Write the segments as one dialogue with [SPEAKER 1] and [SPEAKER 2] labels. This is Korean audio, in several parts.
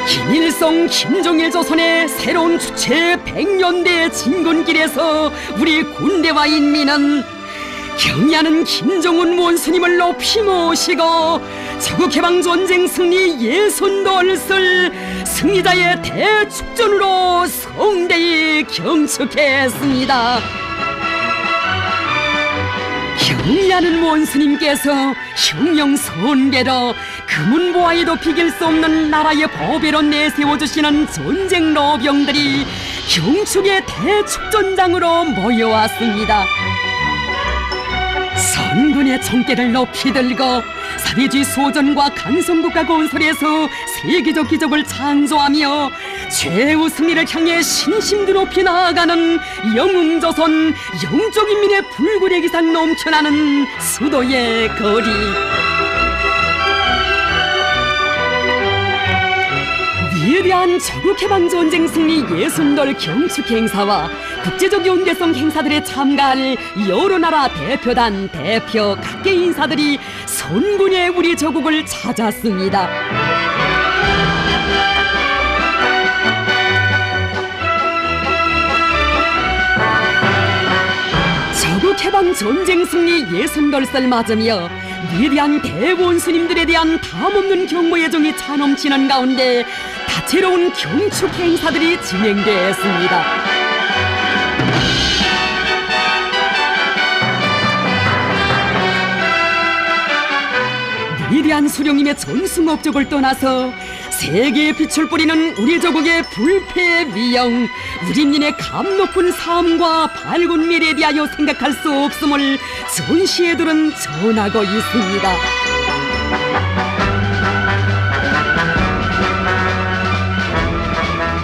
[SPEAKER 1] 김일성, 김정일 조선의 새로운 주체 100년대 진군길에서 우리 군대와 인민은 경의하는 김정은 원수님을 높이 모시고 자국해방전쟁 승리 예순돌설 승리자의 대축전으로 성대히 경축했습니다. 경의하는 원수님께서 흉영선배로 금은보화에도 비길 수 없는 나라의 보배로 내세워주시는 전쟁 노병들이 경축의 대축전장으로 모여왔습니다. 선군의 총대를 높이 들고 사회주의 소전과 강성국가 건설에서 세계적 기적을 창조하며 최후 승리를 향해 신심도 높이 나아가는 영웅조선 영족인민의 불굴의 기상 넘쳐나는 수도의 거리. 위대한 자국해방전쟁 승리 예순돌 경축행사와 국제적 연대성 행사들에 참가할 여러 나라 대표단, 대표 각계 인사들이 선군의 우리 조국을 찾았습니다. 자국해방전쟁 승리 예순돌설 맞으며 위대한 대원수님들에 대한 담없는 경고의 정이 차넘치는 가운데 다채로운 경축 행사들이 진행되었습니다. 위대한 수령님의 전승 업적을 떠나서 세계에 빛을 뿌리는 우리 조국의 불패의 위영, 우리민의 감 높은 삶과 밝은 미래에 대하여 생각할 수 없음을 전시회들은 전하고 있습니다.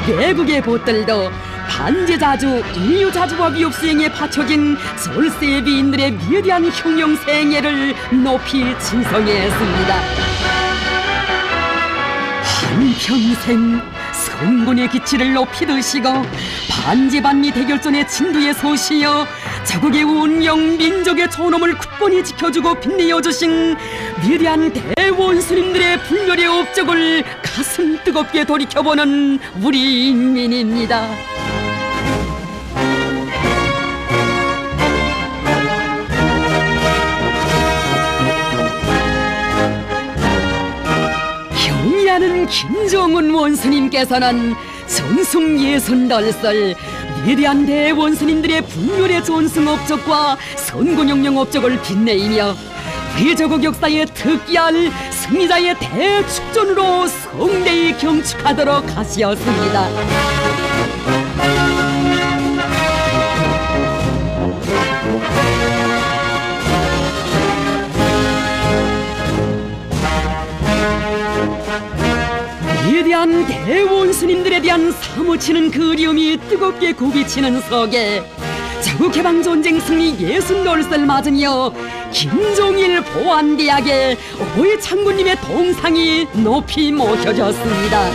[SPEAKER 1] 외국의 보들도 반제자주, 인류자주법 위협 수행에 바쳐진 절세의 비인들의 위대한 형용생애를 높이 칭송했습니다. 한평생 성군의 기치를 높이 드시고 반제반미 대결전의 진두에 서시어 자국의 운명, 민족의 존엄을 굳건히 지켜주고 빛내어주신 위대한 대원수님들의 불멸의 업적을 가슴 뜨겁게 돌이켜보는 우리 인민입니다. 경의하는 김정은 원수님께서는 전승 예순돌설 위대한 대원수님들의 불멸의 전승 업적과 선군영령 업적을 빛내이며 우리 조국 역사의 특기할 승리자의 대축전으로 성대히 경축하도록 하시었습니다. 위대한 대원수님들에 대한 사무치는 그리움이 뜨겁게 굽이치는 속에 자국해방전쟁 승리 예순돌설 맞으며 김종일 보안대학의 오해 장군님의 동상이 높이 모셔졌습니다.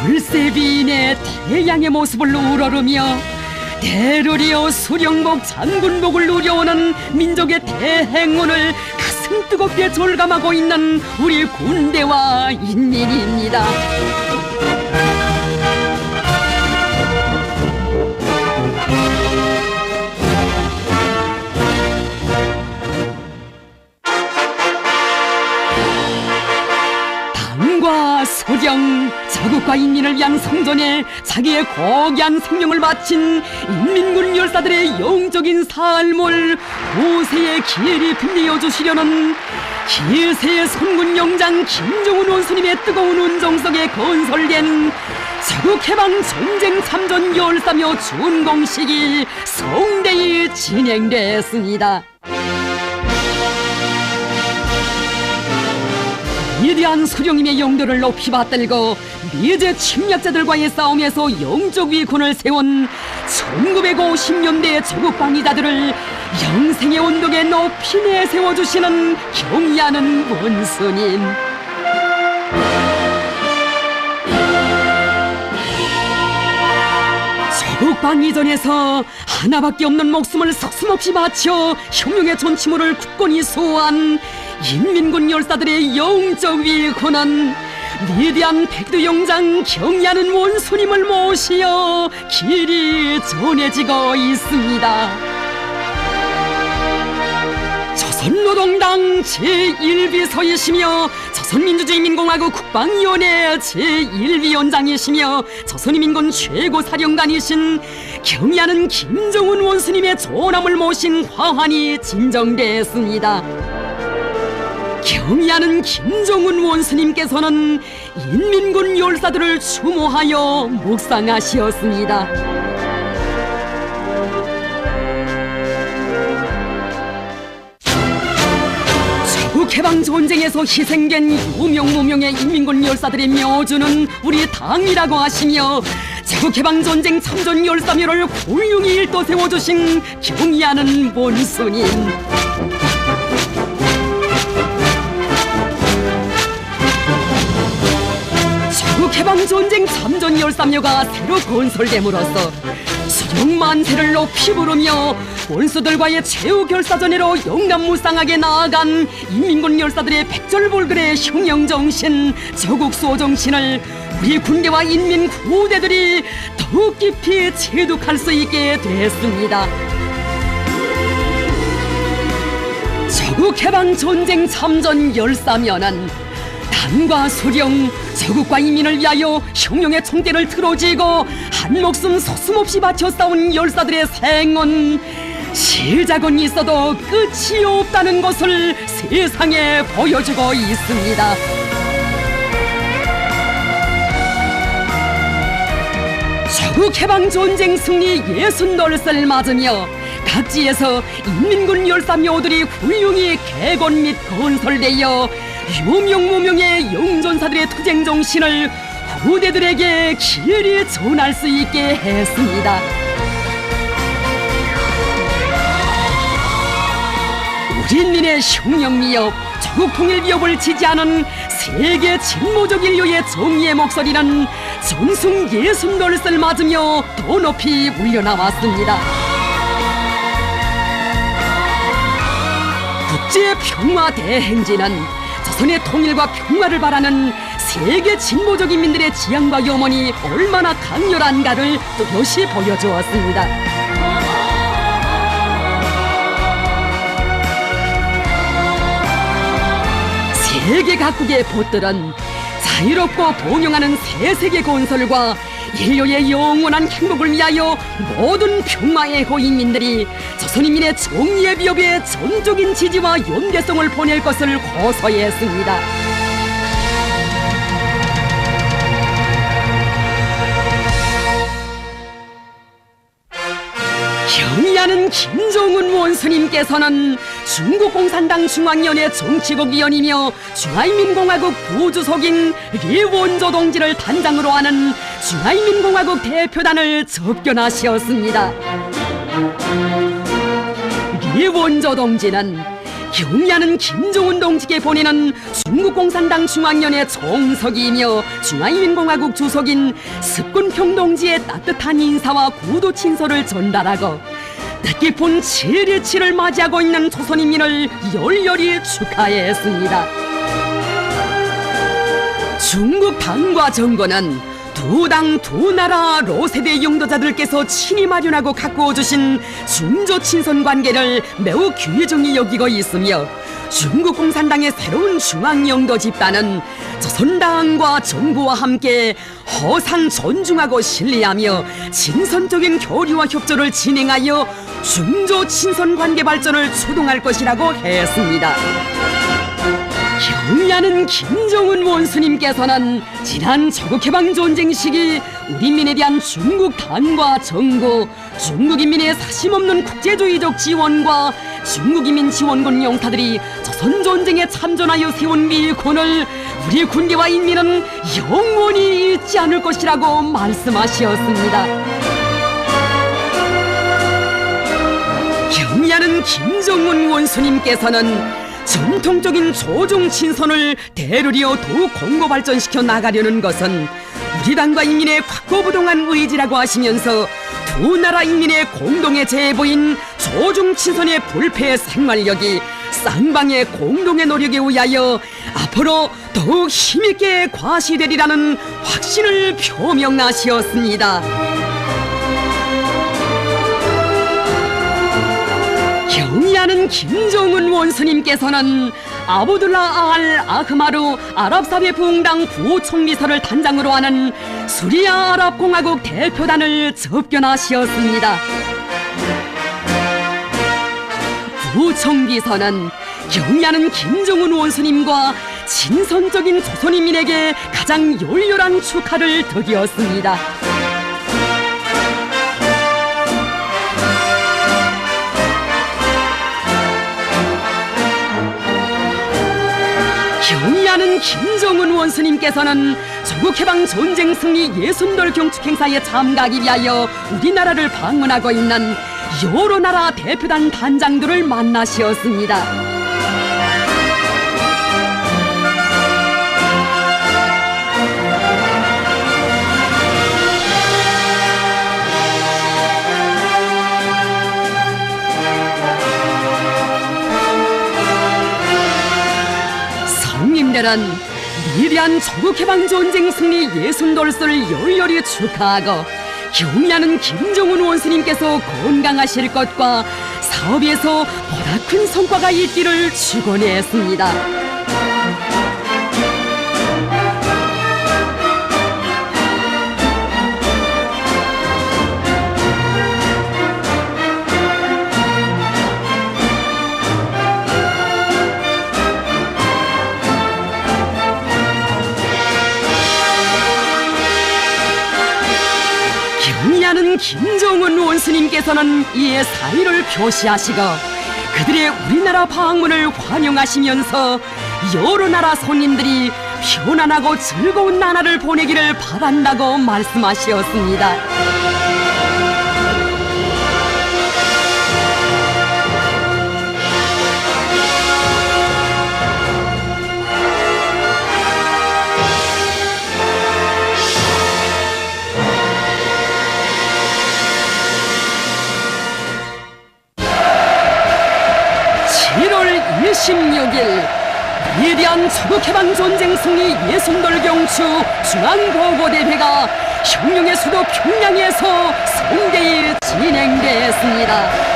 [SPEAKER 1] 절세비인의 태양의 모습을 우러르며 대르리어 수령복 장군복을 누려오는 민족의 대행운을 가슴 뜨겁게 절감하고 있는 우리 군대와 인민입니다. 당과 소령, 자국과 인민을 위한 성전에 자기의 고귀한 생명을 바친 인민군 열사들의 영적인 삶을 후세의 기회를 빛내어 주시려는 기세의 선군 영장 김정은 원수님의 뜨거운 운정 속에 건설된 자국해방 전쟁 참전 열사며 준공식이 성대히 진행됐습니다. 위대한 수령님의 영도를 높이 받들고 미제 침략자들과의 싸움에서 영적 위군을 세운 1950년대 조국방위자들을 영생의 언덕에 높이 내세워주시는 경의하는 원수님. 조국 국방이전에서 하나밖에 없는 목숨을 서슴없이 바쳐 혁명의 전치물을 굳건히 수호한 인민군 열사들의 영적 위권한 위대한 백두영장 경의하는 원수님을 모시어 길이 전해지고 있습니다. 조선노동당 제1비서이시며 조선민주주의민공화국 국방위원회 제1위원장이시며 조선인민군 최고사령관이신 경의하는 김정은 원수님의 조남을 모신 화환이 진정됐습니다. 경의하는 김정은 원수님께서는 인민군 열사들을 추모하여 묵상하시었습니다. 개방전쟁에서 희생된 유명무명의 인민군 열사들의 묘주는 우리 당이라고 하시며 제국개방전쟁 참전 열사묘를 훌륭히 일도 세워주신 경의하는 원수님, 제국개방전쟁 참전 열사묘가 새로 건설됨으로써 수령만세를 높이 부르며 원수들과의 최후 결사전으로 영남무쌍하게 나아간 인민군 열사들의 백절불굴의 혁명정신, 조국수호정신을 우리 군대와 인민 구대들이 더욱 깊이 체득할 수 있게 됐습니다. 조국해방전쟁 참전 열사면은 당과 수령, 조국과 인민을 위하여 혁명의 총대를 틀어쥐고 한 목숨 서슴없이 바쳐 싸운 열사들의 생은 시작은 있어도 끝이 없다는 것을 세상에 보여주고 있습니다. 조국해방전쟁 승리 60돌을 맞으며 각지에서 인민군 열사묘들이 훌륭히 개건 및 건설되어 유명무명의 영전사들의 투쟁 정신을 후대들에게 길이 전할 수 있게 했습니다. 우리 인민의 혁명 위협, 조국 통일 위협을 지지하는 세계 진보적 인류의 정의의 목소리는 전승 60돌을 맞으며 더 높이 울려나왔습니다. 국제평화대행진은 조선의 통일과 평화를 바라는 세계 진보적 인민들의 지향과 염원이 얼마나 강렬한가를 뚜렷이 보여주었습니다. 세계 각국의 보들은 자유롭고 번영하는 새 세계 건설과 인류의 영원한 행복을 위하여 모든 평화의 호인민들이 조선인민의 정의의 비협에 전적인 지지와 연대성을 보낼 것을 고소했습니다. 경의하는 김정은 원수님께서는 중국 공산당 중앙위원회 정치국 위원이며 중화인민공화국 부주석인 리원조 동지를 단장으로 하는 중화인민공화국 대표단을 접견하시었습니다. 리원조 동지는 경의하는 김정은 동지께 보내는 중국 공산당 중앙위원회 정석이며 중화인민공화국 주석인 습군평 동지의 따뜻한 인사와 구도 친서를 전달하고 뜻깊은 7.27을 맞이하고 있는 조선인민을 열렬히 축하했습니다. 중국 당과 정권은 두 당 두 나라 로세대 용도자들께서 친히 마련하고 가꾸어주신 중조 친선 관계를 매우 귀중히 여기고 있으며 중국 공산당의 새로운 중앙영도 집단은 조선당과 정부와 함께 허상 존중하고 신뢰하며 친선적인 교류와 협조를 진행하여 중조 친선 관계 발전을 추동할 것이라고 했습니다. 경의하는 김정은 원수님께서는 지난 조국해방전쟁 시기 우리 인민에 대한 중국 당과 정부, 중국 인민의 사심없는 국제주의적 지원과 중국 인민 지원군 용사들이 조선전쟁에 참전하여 세운 미군을 우리 군대와 인민은 영원히 잊지 않을 것이라고 말씀하셨습니다. 경의하는 김정은 원수님께서는 전통적인 조중 친선을 대르리어 더욱 공고 발전시켜 나가려는 것은 우리 당과 인민의 확고부동한 의지라고 하시면서 두 나라 인민의 공동의 제보인 조중친선의 불패 생활력이 쌍방의 공동의 노력에 의하여 앞으로 더욱 힘있게 과시되리라는 확신을 표명하시었습니다. 경의하는 김정은 원수님께서는 아부둘라 알 아흐마르 아랍사회 부흥당 부총리설을 단장으로 하는 수리아 아랍공화국 대표단을 접견하시었습니다. 부총리선은 경의하는 김정은 원수님과 진선적인 조선인민에게 가장 열렬한 축하를 덕이었습니다. 경의하는 김정은 원수님께서는 조국해방 전쟁 승리 60돌 경축 행사에 참가하기 위하여 우리나라를 방문하고 있는 여러 나라 대표단 단장들을 만나시었습니다. 성님들은 위대한 조국해방 전쟁 승리 60돌을 열렬히 축하하고 경의하는 김정은 원수님께서 건강하실 것과 사업에서 보다 큰 성과가 있기를 축원했습니다. 경의하는 김정은 원수님께서는 이에 사의를 표시하시고 그들의 우리나라 방문을 환영하시면서 여러 나라 손님들이 편안하고 즐거운 나날을 보내기를 바란다고 말씀하셨습니다. (7월 26일) 위대한 조국해방 전쟁 승리 60돌 경축 중앙보고대회가 혁명의 수도 평양에서 성대히 진행됐습니다.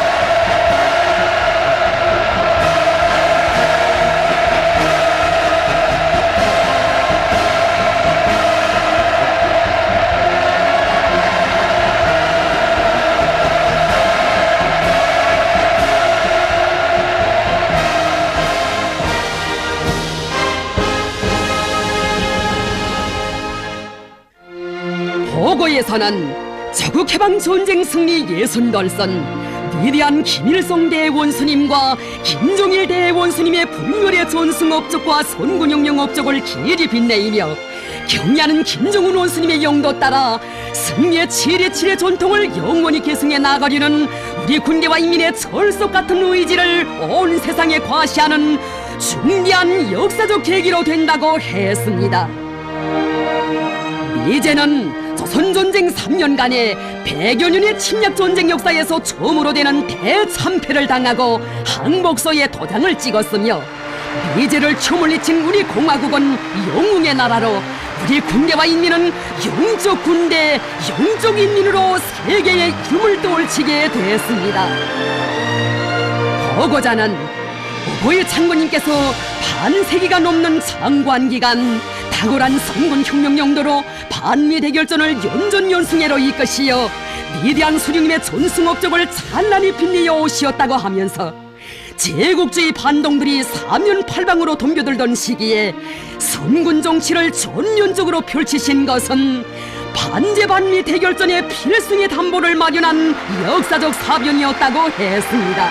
[SPEAKER 1] 보고에서는 조국해방 전쟁 승리 60돌선 위대한 김일성 대원수님과 김종일 대원수님의 불멸의 전승업적과 선군혁명업적을 길이 빛내이며 경의하는 김정은 원수님의 영도 따라 승리의 727의 전통을 영원히 계승해 나가려는 우리 군대와 인민의 철석 같은 의지를 온 세상에 과시하는 중대한 역사적 계기로 된다고 했습니다. 이제는 조선전쟁 3년간의 100여 년의 침략전쟁 역사에서 처음으로 되는 대참패를 당하고 항복서에 도장을 찍었으며 미제를 처물리친 우리 공화국은 영웅의 나라로 우리 군대와 인민은 영적 군대, 영적 인민으로 세계의 이름을 떠올치게 됐습니다. 보고자는 오보일 장군님께서 반세기가 넘는 장관기간 탁월한 선군혁명 용도로 반미 대결전을 연전연승회로 이끄시어 위대한 수령님의 전승업적을 찬란히 빛내어 오시었다고 하면서 제국주의 반동들이 사면팔방으로 덤벼들던 시기에 선군 정치를 전면적으로 펼치신 것은 반제반미 대결전의 필승의 담보를 마련한 역사적 사변이었다고 했습니다.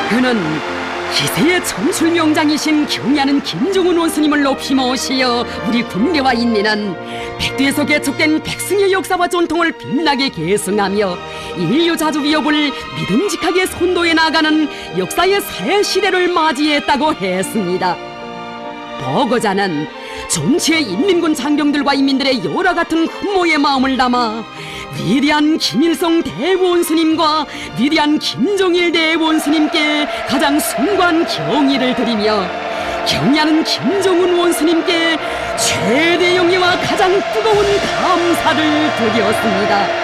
[SPEAKER 1] 그는 기세의 천출명장이신 경의하는 김정은 원수님을 높이 모시어 우리 군대와 인민은 백두에서 개척된 백승의 역사와 전통을 빛나게 계승하며 인류 자주 위협을 믿음직하게 선도해 나가는 역사의 새 시대를 맞이했다고 했습니다. 보고자는 전체 인민군 장병들과 인민들의 열화 같은 흠모의 마음을 담아 위대한 김일성 대원수님과 위대한 김정일 대원수님께 가장 숭고한 경의를 드리며 경의하는 김정은 원수님께 최대 영예와 가장 뜨거운 감사를 드렸습니다.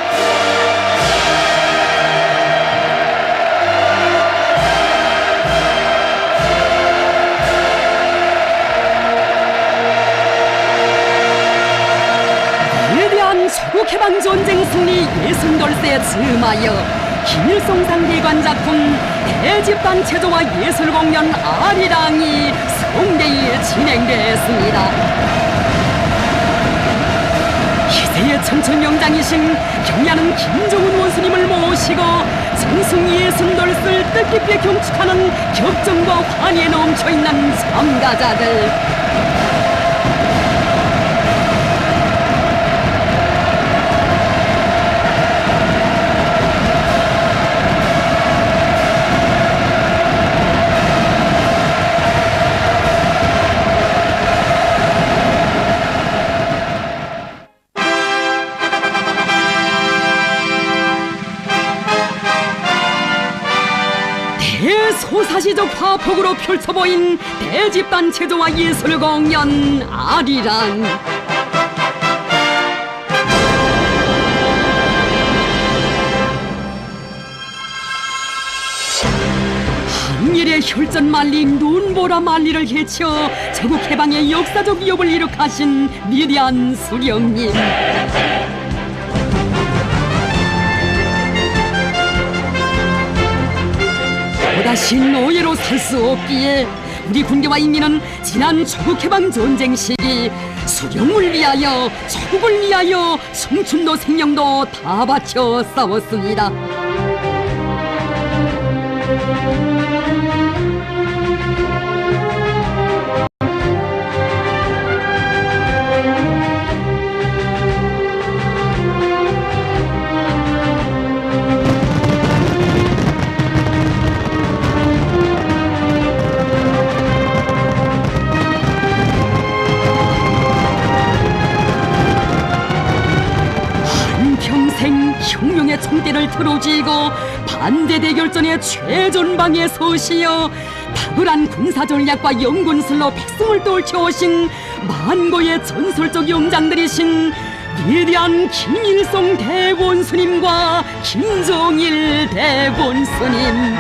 [SPEAKER 1] 조국해방전쟁 승리 68세 즈음하여 김일성상 대관 작품 대집단 체조와 예술공연 아리랑이 성대히 진행됐습니다. 희세의 천천명장이신 경야는 김정은 원수님을 모시고 정승 68을 뜻깊게 경축하는 격정과 환희에 넘쳐있는 참가자들, 대소사시적 화폭으로 펼쳐보인 대집단 체조와 예술공연 아리랑. 항일의 혈전 만리 눈보라 만리를 헤쳐 제국 해방의 역사적 위협을 이룩하신 위대한 수령님, 또다시 노예로 살 수 없기에 우리 군대와 인민은 지난 조국해방 전쟁 시기 수령을 위하여, 조국을 위하여 청춘도 생명도 다 바쳐 싸웠습니다. 혁명의 총대를 틀어쥐고 반대대결전의 최전방에 서시어 탁월한 군사전략과 연군술로 백성을 떨쳐오신 만고의 전설적 영장들이신 위대한 김일성 대원수님과 김정일 대원수님,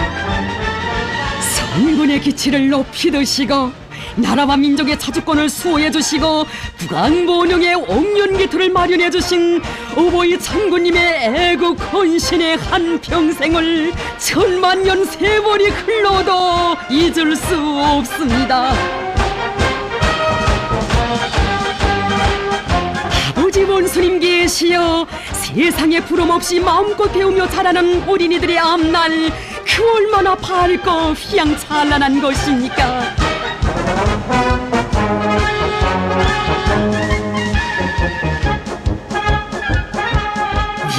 [SPEAKER 1] 성군의 기치를 높이 드시고 나라와 민족의 자주권을 수호해주시고 국왕본영의 옥년기틀을 마련해주신 어버이 장군님의 애국 헌신의 한평생을 천만년 세월이 흘러도 잊을 수 없습니다. 아버지 원수님 계시어 세상에 부름없이 마음껏 배우며 자라는 어린이들의 앞날, 그 얼마나 밝고 휘황찬란한 것입니까?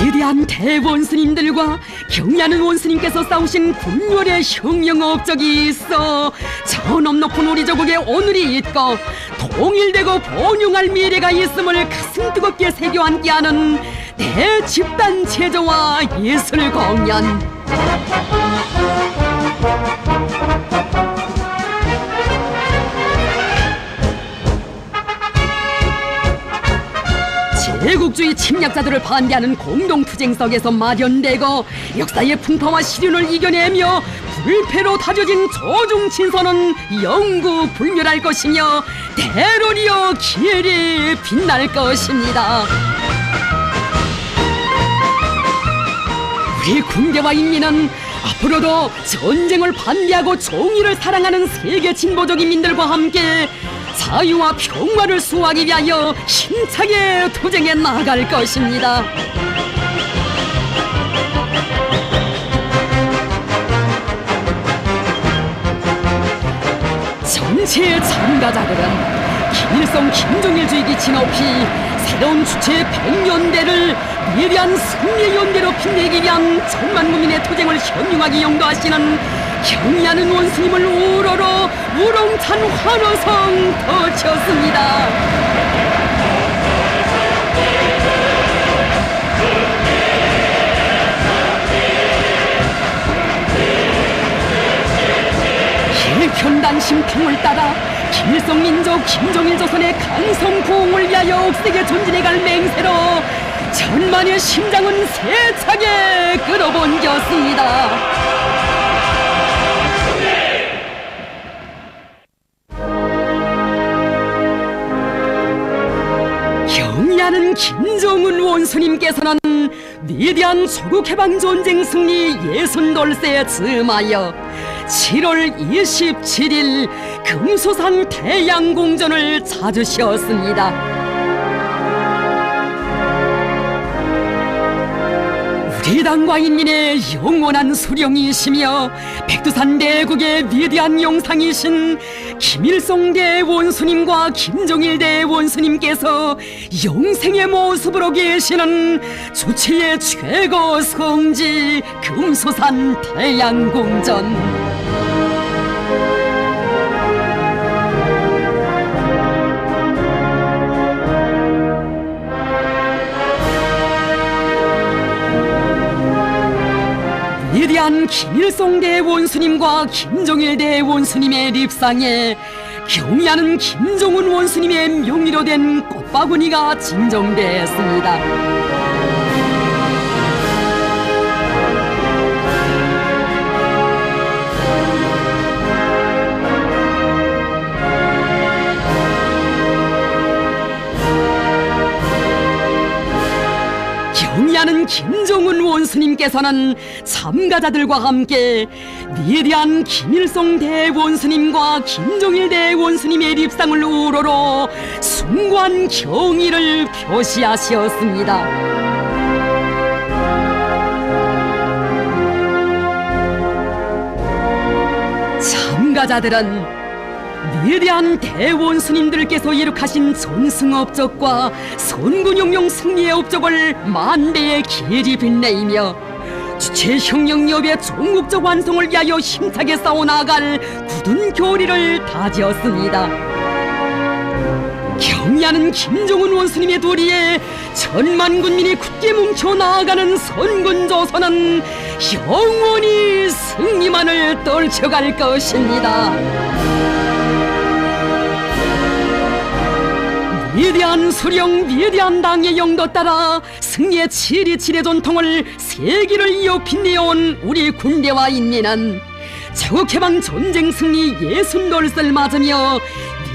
[SPEAKER 1] 위대한 대원수님들과 경야는 원수님께서 싸우신 굴렬의 혁명 업적이 있어 저넘 높은 우리 조국의 오늘이 있고 통일되고 번영할 미래가 있음을 가슴 뜨겁게 새겨 안기하는 대집단 체조와 예술 공연. 제국주의 침략자들을 반대하는 공동투쟁석에서 마련되고 역사의 풍파와 시련을 이겨내며 불패로 다져진 조중친서는 영구불멸할 것이며 대로리어 기엘이 빛날 것입니다. 우리 군대와 인민은 앞으로도 전쟁을 반대하고 정의를 사랑하는 세계 진보적 인민들과 함께 자유와 평화를 수호하기 위하여 힘차게 투쟁해 나갈 것입니다. 전체 참가자들은 김일성 김정일주의 기치 높이 새로운 주체 100년대를 위대한 승리의 연대로 빛내기 위한 천만 국민의 투쟁을 현명하게 영도하시는 경의하는 원수님을 우러러 우렁찬 환호성 터쳤습니다. 일편단 심통을 따라 길성민족 김종일 조선의 강성 부흥을 위하여 옥색에 전진해갈 맹세로 천만의 심장은 세차게 끌어번겼습니다. 경의하는 김정은 원수님께서는 위대한 조국해방전쟁 승리 60돌세에 즈음하여 7월 27일 금수산 태양궁전을 찾으셨습니다. 우리 당과 인민의 영원한 수령이시며 백두산 대국의 위대한 영상이신 김일성 대원수님과 김정일 대원수님께서 영생의 모습으로 계시는 주치의 최고 성지 금수산 태양궁전. 위대한 김일성 대원수님과 김정일 대원수님의 립상에 경의하는 김정은 원수님의 명의로 된 꽃바구니가 진정되었습니다. 경의하는 김정은 원수님께서는 참가자들과 함께 위대한 김일성 대원수님과 김정일 대원수님의 립상을 우러러 숭고한 경의를 표시하셨습니다. 참가자들은 위대한 대원수님들께서 이룩하신 전승업적과 선군용용 승리의 업적을 만대의 길이 빛내이며 주체혁명여의 종국적 완성을 위하여 힘차게 싸워나갈 굳은 교리를 다지었습니다. 경의하는 김정은 원수님의 도리에 천만 군민이 굳게 뭉쳐 나아가는 선군조선은 영원히 승리만을 떨쳐갈 것입니다. 위대한 수령, 위대한 당의 영도 따라 승리의 7.27의 전통을 세기를 이어 빛내온 우리 군대와 인민은 조국해방 전쟁 승리 60돌을 맞으며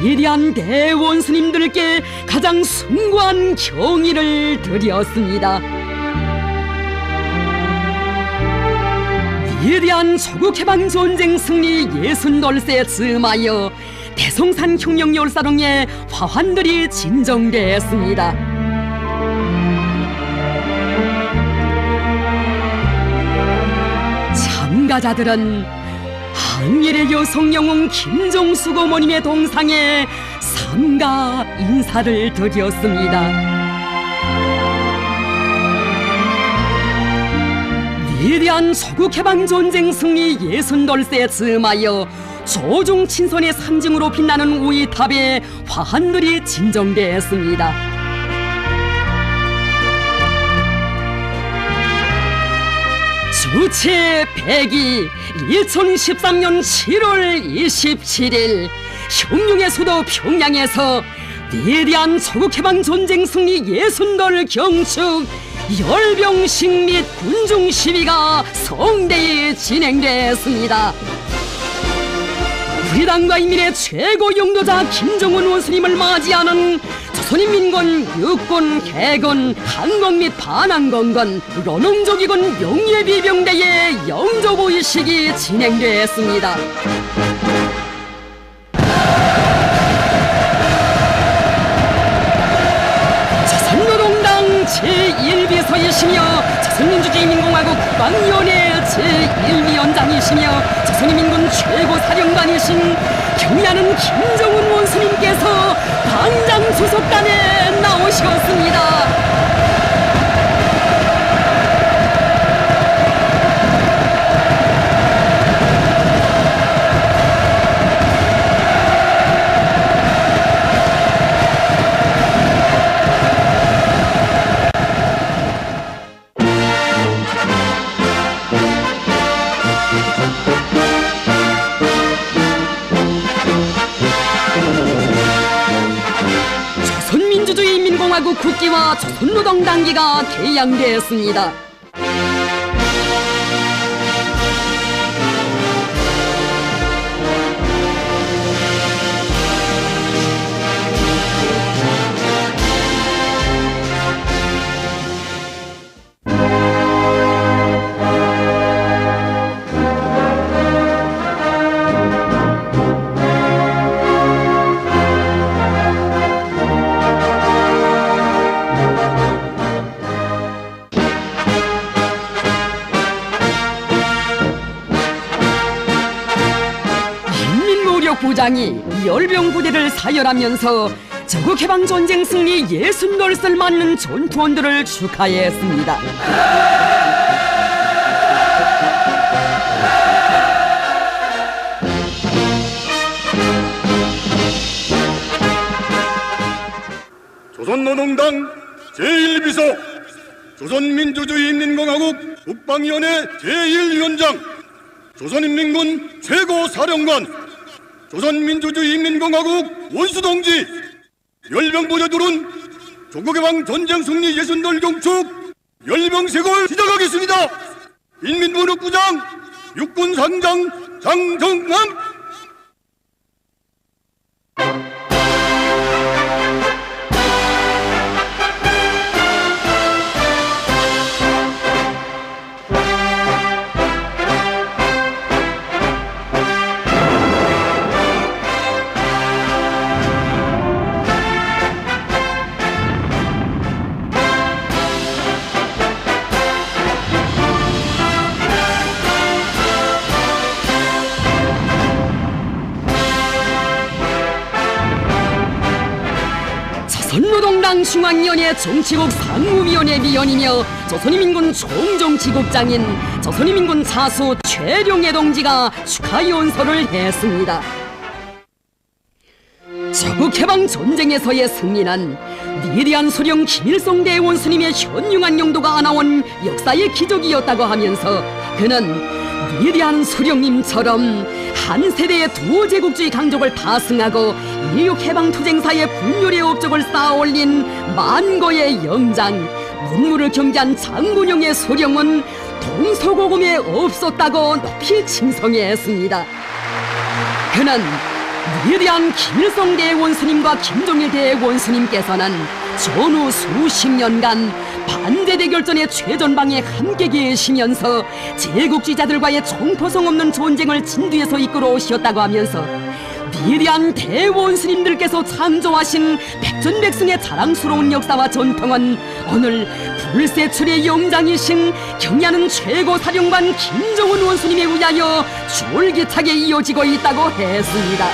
[SPEAKER 1] 위대한 대원수님들께 가장 숭고한 경의를 드렸습니다. 위대한 조국해방 전쟁 승리 60돌세에 즈음하여 대성산 혁명열사롱에 화환들이 진정되었습니다. 참가자들은 항일의 여성 영웅 김정숙 어머님의 동상에 삼가 인사를 드렸습니다. 위대한 조국해방전쟁 승리 60돌세에 즈음하여 조종 친선의 상징으로 빛나는 우이탑에 화환들이 진정되었습니다. 주체 100이 2013년 7월 27일 혁명의 수도 평양에서 위대한 조국해방전쟁 승리 60돌 경축 열병식 및 군중시위가 성대히 진행되었습니다. 우리 당과 인민의 최고 영도자 김정은 원수님을 맞이하는 조선인민군 육군 개군 항공 및 반항공군 런홍조기군 영예비병대의 영조부의식이 진행되었습니다. 조선노동당 제1비서이시며 조선민주주의인민공화국 국방위원회 제1위원장이시며 조선인민군 최고사령관이신 경의하는 김정은 원수님께서 당장 수속단에 나오셨습니다. 자국 국기와 조선노동 당기가 개양되었습니다. 부장이 열병 부대를 사열하면서 저국해방 전쟁 승리 60돌을 맞는 전투원들을 축하했습니다.
[SPEAKER 2] 조선노동당 제1비서, 조선민주주의인민공화국 국방위원회 제1위원장, 조선인민군 최고사령관, 조선민주주의인민공화국 원수동지, 열병부대들은 조국해방 전쟁 승리 60돌 경축 열병식을 시작하겠습니다. 인민군육부장 육군상장 장정남.
[SPEAKER 1] 조선노동당 중앙위원회 정치국 상무위원회 위원이며 조선인민군 총정치국장인 조선인민군 차수 최룡해 동지가 축하 연설을 했습니다. 저국해방 전쟁에서의 승리는 위대한 소령 김일성 대원수님의 현흉한 용도가 안아온 역사의 기적이었다고 하면서 그는 위대한 소령님처럼 한 세대의 두 제국주의 강족을 타승하고 인류 해방 투쟁사의 분열의 업적을 쌓아올린 만거의 영장, 문무를 경계한 장군영의 소령은 동서고금에 없었다고 높이 칭송했습니다. 그는 위대한 김일성 대원수님과 김정일 대원수님께서는 전후 수십 년간 반대대결전의 최전방에 함께 계시면서 제국주의자들과의 총포성 없는 전쟁을 진두에서 이끌어 오셨다고 하면서 위대한 대원수님들께서 창조하신 백전백승의 자랑스러운 역사와 전통은 오늘 불세출의 영장이신 경야는 최고사령관 김정은 원수님에 의하여 쫄깃하게 이어지고 있다고 했습니다.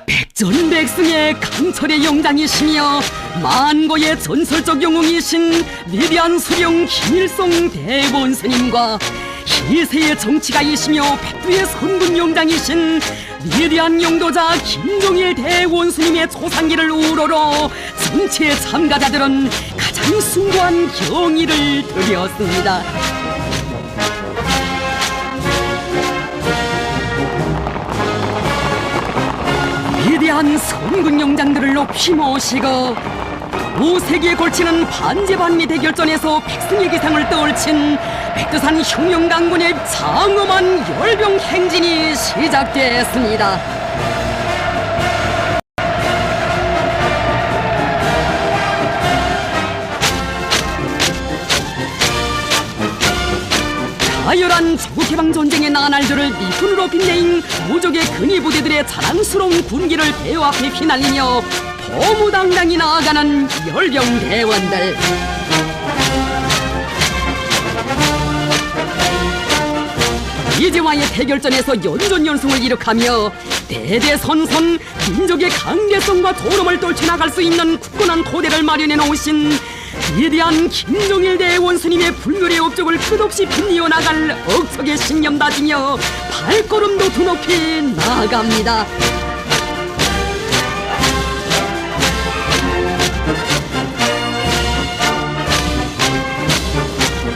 [SPEAKER 1] 백전백승의 강철의 영장이시며 만고의 전설적 영웅이신 위대한 수령 김일성 대원수님과 희세의 정치가이시며 백두의 선군 영장이신 위대한 영도자 김정일 대원수님의 초상기를 우러러 정치의 참가자들은 가장 숭고한 경의를 드렸습니다. 위대한 선군 영장들을 높이 모시고 5세기에 걸치는 반제반미 대결전에서 백승의 기상을 떨친 백두산 흉룡강군의 장엄한 열병 행진이 시작됐습니다. 다열한 조국해방 전쟁의 나날들을 미군으로 빛내인 무적의 근위 부대들의 자랑스러운 군기를 배후 앞에 휘날리며 도무당당히 나아가는 열병 대원들. 이제와의 대결전에서 연전연승을 이룩하며 대대선선 민족의 강대성과 도름을 떨쳐나갈 수 있는 굳건한 토대를 마련해 놓으신 위대한 김정일 대원수님의 불멸의 업적을 끝없이 빛내어 나갈 억척의 신념 다지며 발걸음도 드높이 나아갑니다.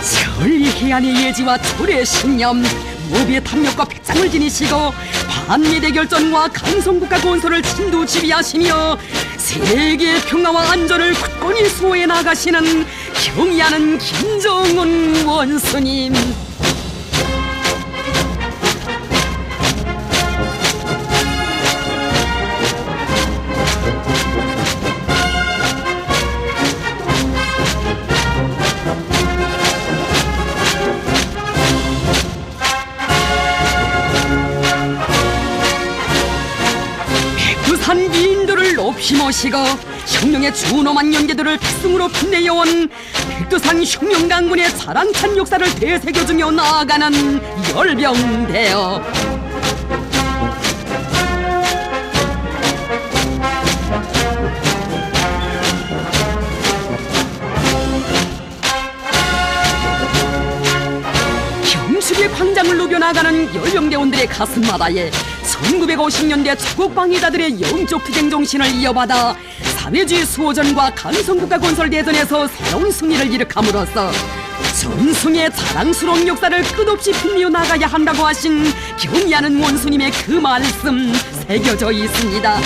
[SPEAKER 1] 천리해안의 예지와 철의 신념, 고비의 탐욕과 백장을 지니시고 반미대결전과 강성국가 건설을 진두 지휘하시며 세계의 평화와 안전을 굳건히 수호해 나가시는 경의하는 김정은 원수님. 백두산 미인들을 높이 모시고 혁명의 준엄한 연계들을 백승으로 빛내어온 백두산 혁명강군의 자랑찬 역사를 되새겨주며 나아가는 열병대여. 경축의 광장을 누벼나가는 열병대원들의 가슴마다에 1950년대 조국 방위자들의 영적 투쟁 정신을 이어받아 사회주의 수호전과 강성국가 건설 대전에서 새로운 승리를 일으킴으로써 전승의 자랑스러운 역사를 끝없이 빛내어 나가야 한다고 하신 경의하는 원수님의 그 말씀 새겨져 있습니다.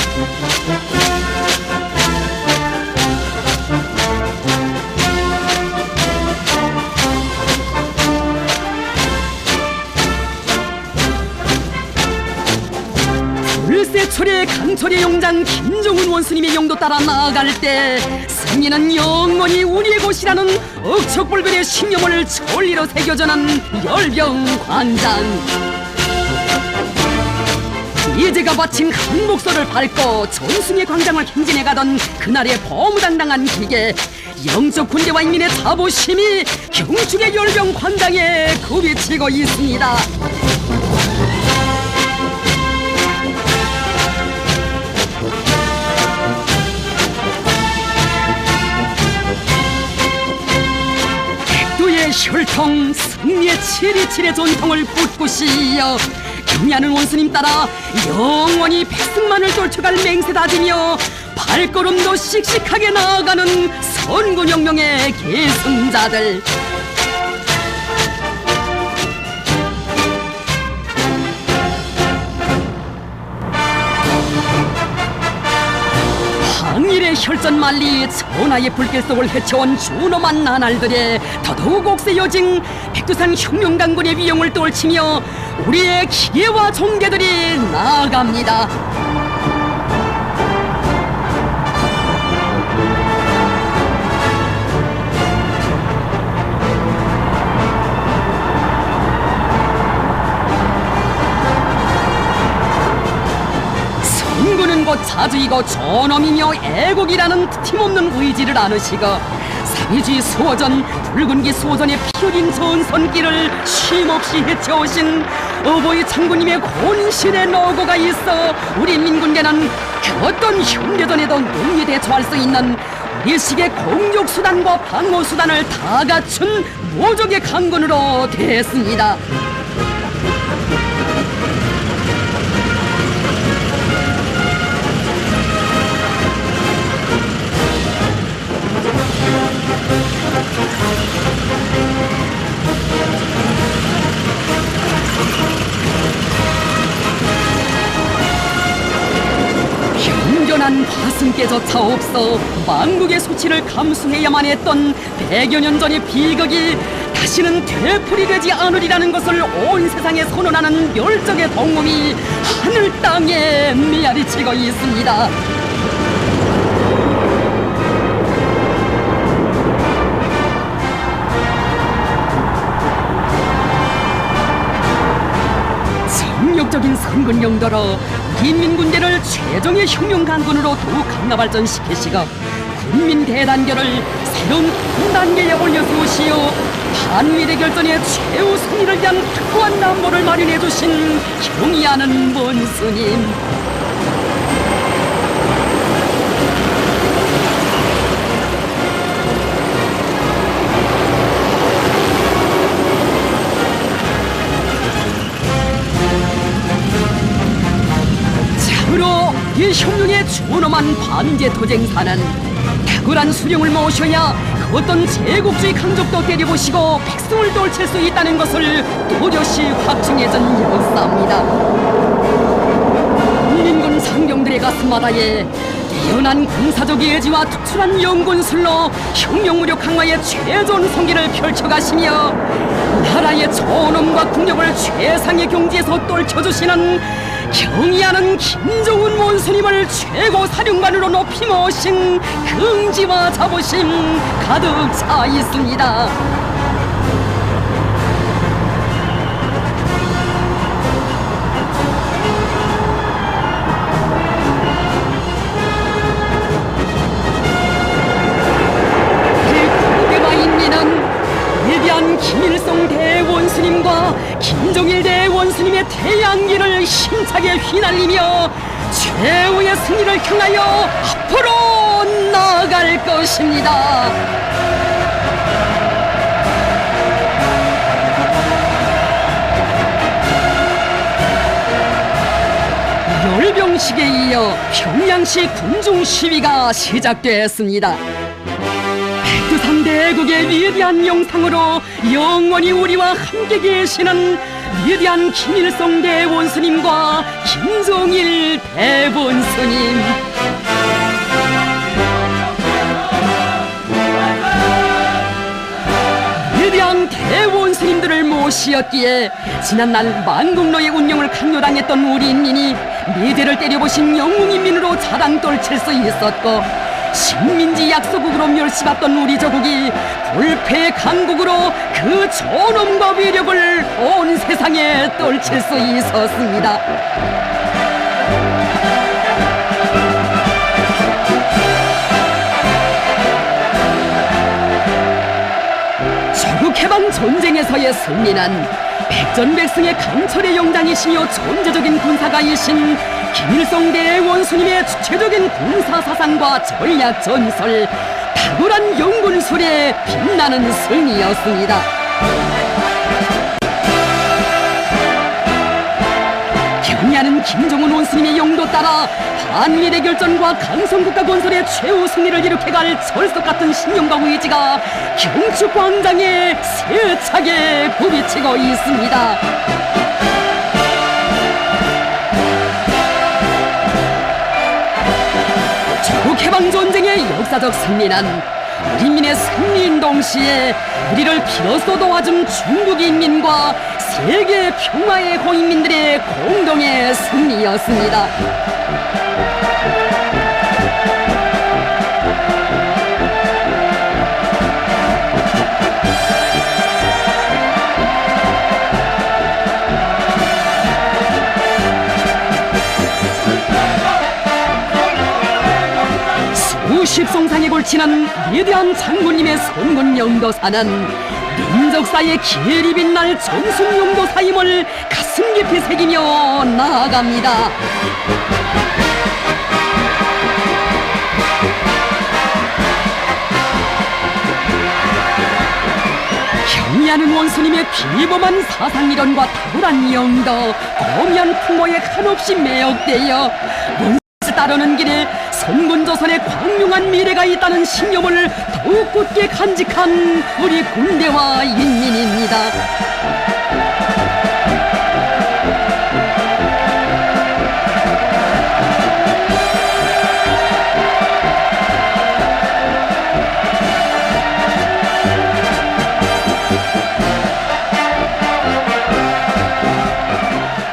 [SPEAKER 1] 불세철의 강철의 용장 김정은 원수님의 영도 따라 나아갈 때 승리는 영원히 우리의 것이라는 억척불변의 신념을 천리로 새겨주는 열병광장. 예제가 바친 한목소를 밟고 전승의 광장을 행진해가던 그날의 범무당당한 기계, 영적 군대와 인민의 자부심이 경축의 열병광장에 굽이치고 있습니다. 혈통 승리의 727의 전통을 꿋꿋이 이어 경의하는 원수님 따라 영원히 백승만을 떨쳐갈 맹세 다지며 발걸음도 씩씩하게 나아가는 선군혁명의 계승자들. 항일의 혈전 만리 전하의 불길 속을 헤쳐온 준엄한 나날들에 더더욱 옥새여진 백두산 혁명강군의 위용을 떨치며 우리의 기계와 종대들이 나아갑니다. 선군은 곧 자주이고 존엄이며 애국이라는 팀없는 의지를 안으시고 사회주의 수호전, 붉은기 수호전의 피 흘린 전선길을 쉼없이 헤쳐오신 어버이 장군님의 권신의 노고가 있어 우리 민군대는 그 어떤 현대전에도 능히 대처할 수 있는 우리식의 공격수단과 방어수단을 다 갖춘 모적의 강군으로 됐습니다. 현존한 화승께조차 없어 만국의 소치를 감수해야만 했던 100여 년 전의 비극이 다시는 되풀이되지 않으리라는 것을 온 세상에 선언하는 열정의 동음이 하늘 땅에 메아리치고 있습니다. 적인 선군 용도로 인민군대를 최종의 혁명강군으로 더욱 강화 발전시키시고 군민 대단결을 새로운 큰 단계에 올려세우시어 한미대결전의 최후 승리를 위한 확고한 남보를 마련해 주신 경의하는 원수님. 이 혁명의 준엄한 반제 도쟁사는 탁월한 수령을 모셔야 그 어떤 제국주의 강족도 때려보시고 백성을 돌칠 수 있다는 것을 또렷이 확증해준 역사입니다. 인민군 상병들의 가슴마다에 뛰어난 군사적 예지와 특출한 연군술로 혁명무력 강화의 최전 성기를 펼쳐가시며 나라의 존엄과 국력을 최상의 경지에서 떨쳐주시는 경의하는 김정은 원수님을 최고 사령관으로 높이 모신 긍지와 자부심 가득 차 있습니다. 김일성 대원수님과 김정일 대원수님의 태양기를 힘차게 휘날리며 최후의 승리를 향하여 앞으로 나아갈 것입니다. 열병식에 이어 평양시 군중 시위가 시작됐습니다. 백두산 대국의 위대한 영상으로 영원히 우리와 함께 계시는 위대한 김일성 대원수님과 김정일 대원수님, 위대한 대원수님들을 모시었기에 지난날 만국노의 운영을 강요당했던 우리 인민이 미대를 때려보신 영웅인민으로 자랑 떨칠 수 있었고, 식민지 약소국으로 멸시받던 우리 조국이 불패의 강국으로 그 존엄과 위력을 온 세상에 떨칠 수 있었습니다. 조국해방 전쟁에서의 승리는 백전백승의 강철의 영장이시며 존재적인 군사가이신 김일성 대원수님의 주체적인 군사사상과 전략 전설, 탁월한 연군술에 빛나는 승리였습니다. 경의하는 김정은 원수님의 영도 따라 반미래 결전과 강성국가 건설의 최후 승리를 이룩해갈 철석같은 신념과 의지가 경축광장에 세차게 부비치고 있습니다. 조국해방전쟁의 역사적 승리는 우리민의 승리인 동시에 우리를 비로소 도와준 중국 인민과 세계 평화의 호인민들의 공동의 승리였습니다. 수십송상에 걸치는 위대한 장군님의 선군 영도사는 민족사의 기회리 빛날 전순 영도사임을 가슴 깊이 새기며 나아갑니다. 경의하는 원수님의 비범한 사상이론과 탁월한 영도, 거미한 풍모에 한없이 매혹되어 원수 따르는 길에 선군조선의 광명한 미래가 있다는 신념을 더욱 굳게 간직한 우리 군대와 인민입니다.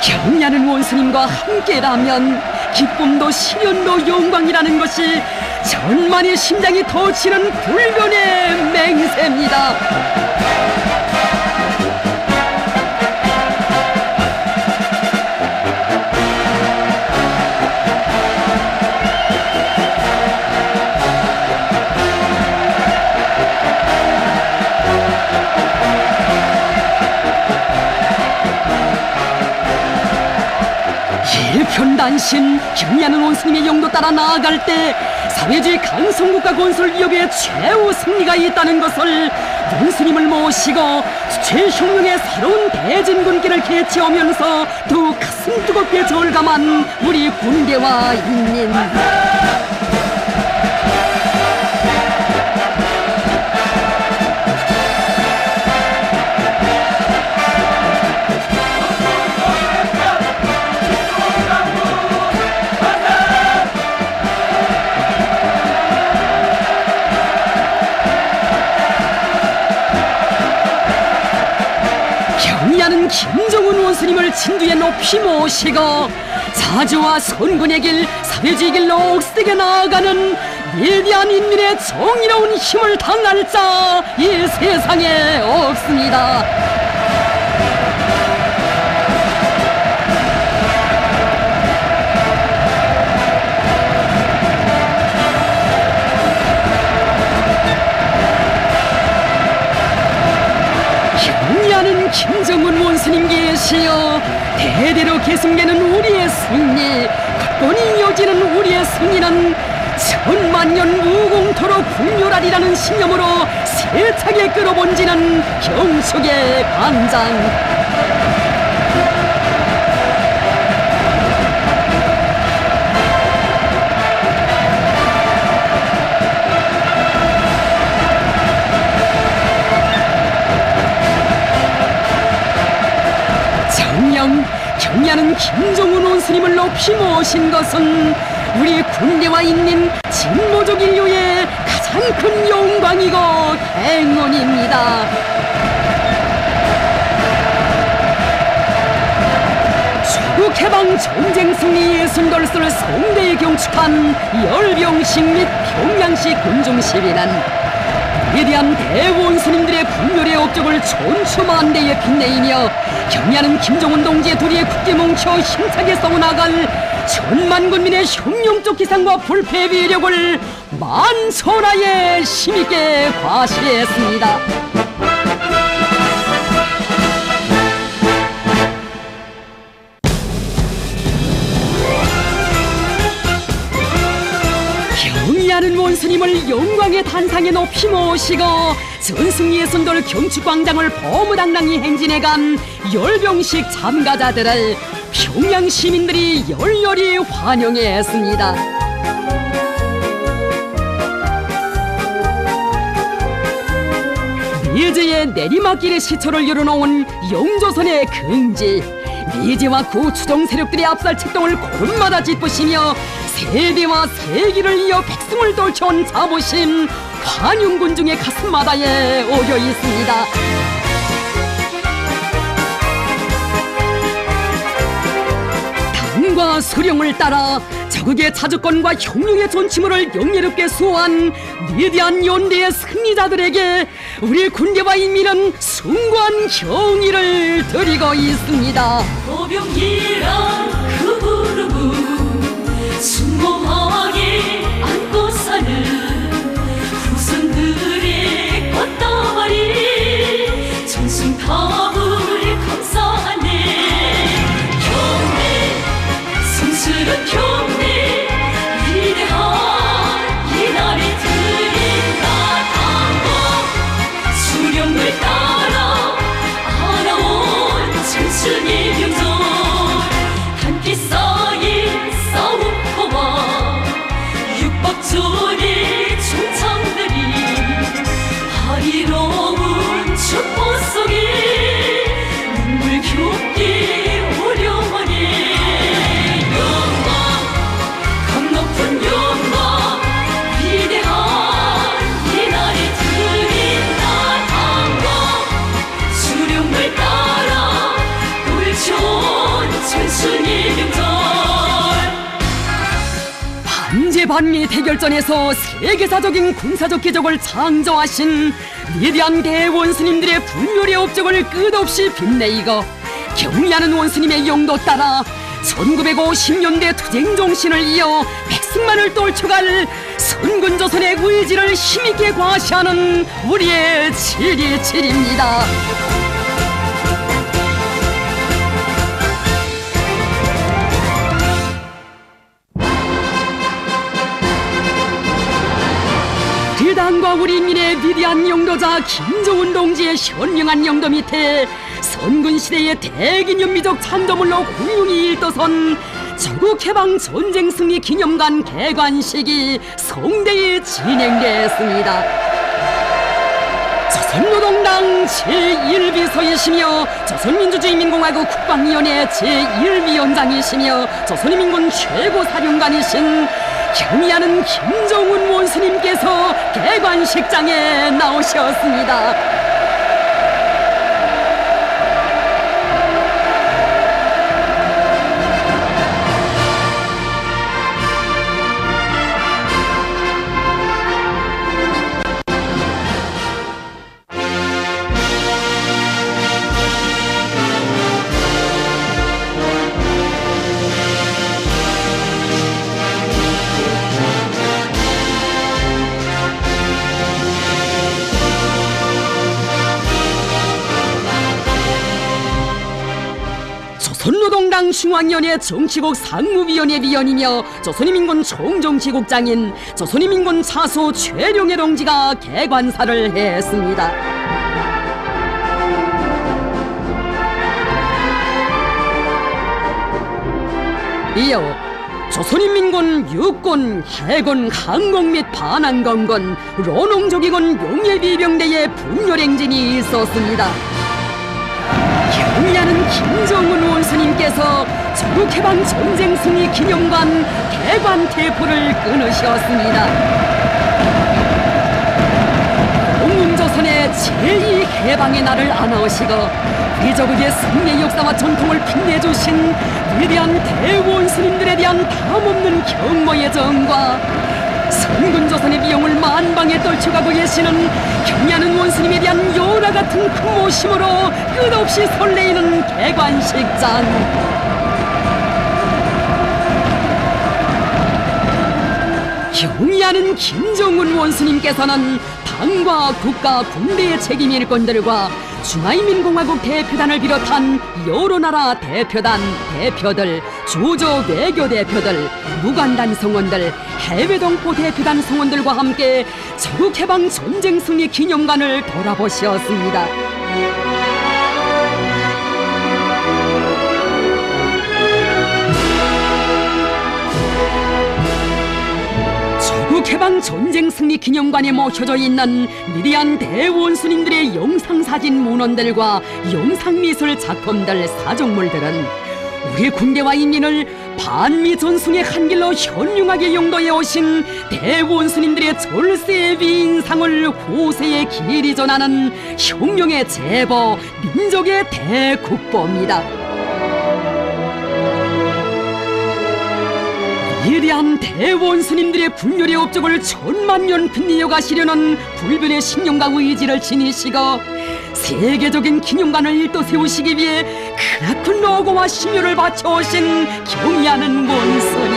[SPEAKER 1] 경의하는 원수님과 함께라면 기쁨도 시련도 영광이라는 것이 천만의 심장이 터치는 불변의 맹세입니다. 일편단신 경의하는 원수님의 영도 따라 나아갈 때 사회주의 강성국가 건설 위협의 최후 승리가 있다는 것을 원수님을 모시고 최혁명의 새로운 대진군기를 개최하면서 더욱 가슴 뜨겁게 절감한 우리 군대와 인민. 경리하는 김정은 원수님을 진두에 높이 모시고 자주와 선군의 길, 사회주의 길로 억세게 나아가는 위대한 인민의 정의로운 힘을 당할 자 이 세상에 없습니다. 경리하는 김정은 원수님 계시여 대대로 계승되는 우리의 승리, 굳건히 이어지는 우리의 승리는 천만년 무공토록 국률하리라는 신념으로 세차게 끌어본지는 경축의 광장. 경리하는 김정은 원수님을 높이 모신 것은 우리 군대와 인민 진보적 인류의 가장 큰 영광이고 행운입니다. 조국 해방 전쟁 승리 60돌을 성대에 경축한 열병식 및 평양식 군중시위는 위대한 대원수님들의 분열의 업적을 촌추만대에 빛내이며 경리하는 김정은 동지의 도리에 굳게 뭉쳐 힘차게 싸워나갈 천만 군민의 혁명적 기상과 불패의 위력을 만천하에 힘있게 과시했습니다. 경리하는 원수님을 영광의 단상에 높이 모시고 전승리의 손돌 경축광장을 버무당당히 행진해간 열병식 참가자들을 평양 시민들이 열렬히 환영했습니다. 미제의 내리막길의 시초를 열어놓은 영조선의 긍지, 미제와 구추종 세력들의 압살 책동을 고름마다 짚으시며 세대와 세기를 이어 백승을 돌쳐온 자부심, 환영군 중의 가슴마다에 오려 있습니다. 당과 수령을 따라 자국의 자주권과 혁명의 존치물을 영예롭게 수호한 위대한 연대의 승리자들에게 우리 군대와 인민은 숭고한 경의를 드리고 있습니다.
[SPEAKER 3] 보병이란 그 부름은 숭고하게 안고 사는 후손들의 꽃다발이 전승탑을 감싸네. 경례 성스런 경례 위대한 이날에 드린다. 당과 수령을 따라 알아온 전승의 명절 함께 쌓인 싸움터와 육박전의 총창들이 하리로운 축복 속에 눈물겹게 오려하네. 영광 강높은 영광 위대한 이날에 드린다. 당과 수령을 따라 돌쳐온 전승의 명절.
[SPEAKER 1] 반제반미 대결전에서 세계사적인 군사적 기적을 창조하신 위대한 대원수님들의 분열의 업적을 끝없이 빛내이고 경리하는 원수님의 영도 따라 1950년대 투쟁 정신을 이어 백승만을 떨쳐갈 선군조선의 의지를 힘있게 과시하는 우리의 7.27입니다. 당과 우리 인민의 위대한 영도자 김정은 동지의 현명한 영도 밑에 선군시대의 대기념비적 창조물로 훌륭히 일떠선 조국해방 전쟁 승리 기념관 개관식이 성대히 진행됐습니다. 조선노동당 제1비서이시며 조선민주주의인민공화국 국방위원회 제1위원장이시며 조선인민군 최고사령관이신 경의하는 김정은 원수님께서 개관식장에 나오셨습니다. 조선노동당 중앙위원회 정치국 상무위원회 위원이며 조선인민군 총정치국장인 조선인민군 차소 최룡해 동지가 개관사를 했습니다. 이어 조선인민군 육군, 해군, 항공 및 반항공군, 론홍조기군 용예비병대의 분열행진이 있었습니다. 경의하는 김정은 원수님께서 조국해방 전쟁 승리 기념관 개관 대포를 끊으셨습니다. 공공조선의 제2개방의 날을 안아오시고 우리 조국의 승리의 역사와 전통을 빛내주신 위대한 대원수님들에 대한 담없는 경모의 정과 선군조선의 비용을 만방에 떨쳐가고 계시는 경의하는 원수님에 대한 열화 같은 큰모심으로 끝없이 설레이는 개관식장. 경의하는 김정은 원수님께서는 당과 국가 군대의 책임 일꾼들과 중화인민공화국 대표단을 비롯한 여러 나라 대표단, 대표들, 주조 외교 대표들, 무관단 성원들, 해외 동포 대표단 성원들과 함께 조국해방 전쟁 승리 기념관을 돌아보셨습니다. 조국해방 전쟁 승리 기념관에 모셔져 있는 위대한 대원수님들의 영상사진 문헌들과 영상미술 작품들, 사종물들은 우리 군대와 인민을 반미 전승의 한길로 현명하게 용도해 오신 대원수님들의 절세의 위인상을 후세에 길이 전하는 혁명의 제보, 민족의 대국보입니다. 위대한 대원수님들의 군열의 업적을 천만년 빛내어 가시려는 불변의 신념과 의지를 지니시고 세계적인 기념관을 또 세우시기 위해 크나큰 노고와 심혈을 바쳐오신 경의하는 원수님.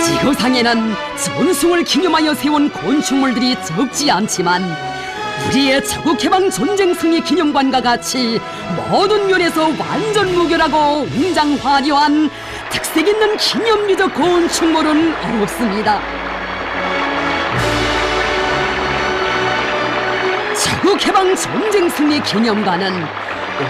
[SPEAKER 1] 지구상에는 전승을 기념하여 세운 건축물들이 적지 않지만 우리의 조국해방 전쟁 승리 기념관과 같이 모든 면에서 완전 무결하고 웅장 화려한 특색 있는 기념비적 건축물은 없습니다. 조국해방 전쟁 승리 기념관은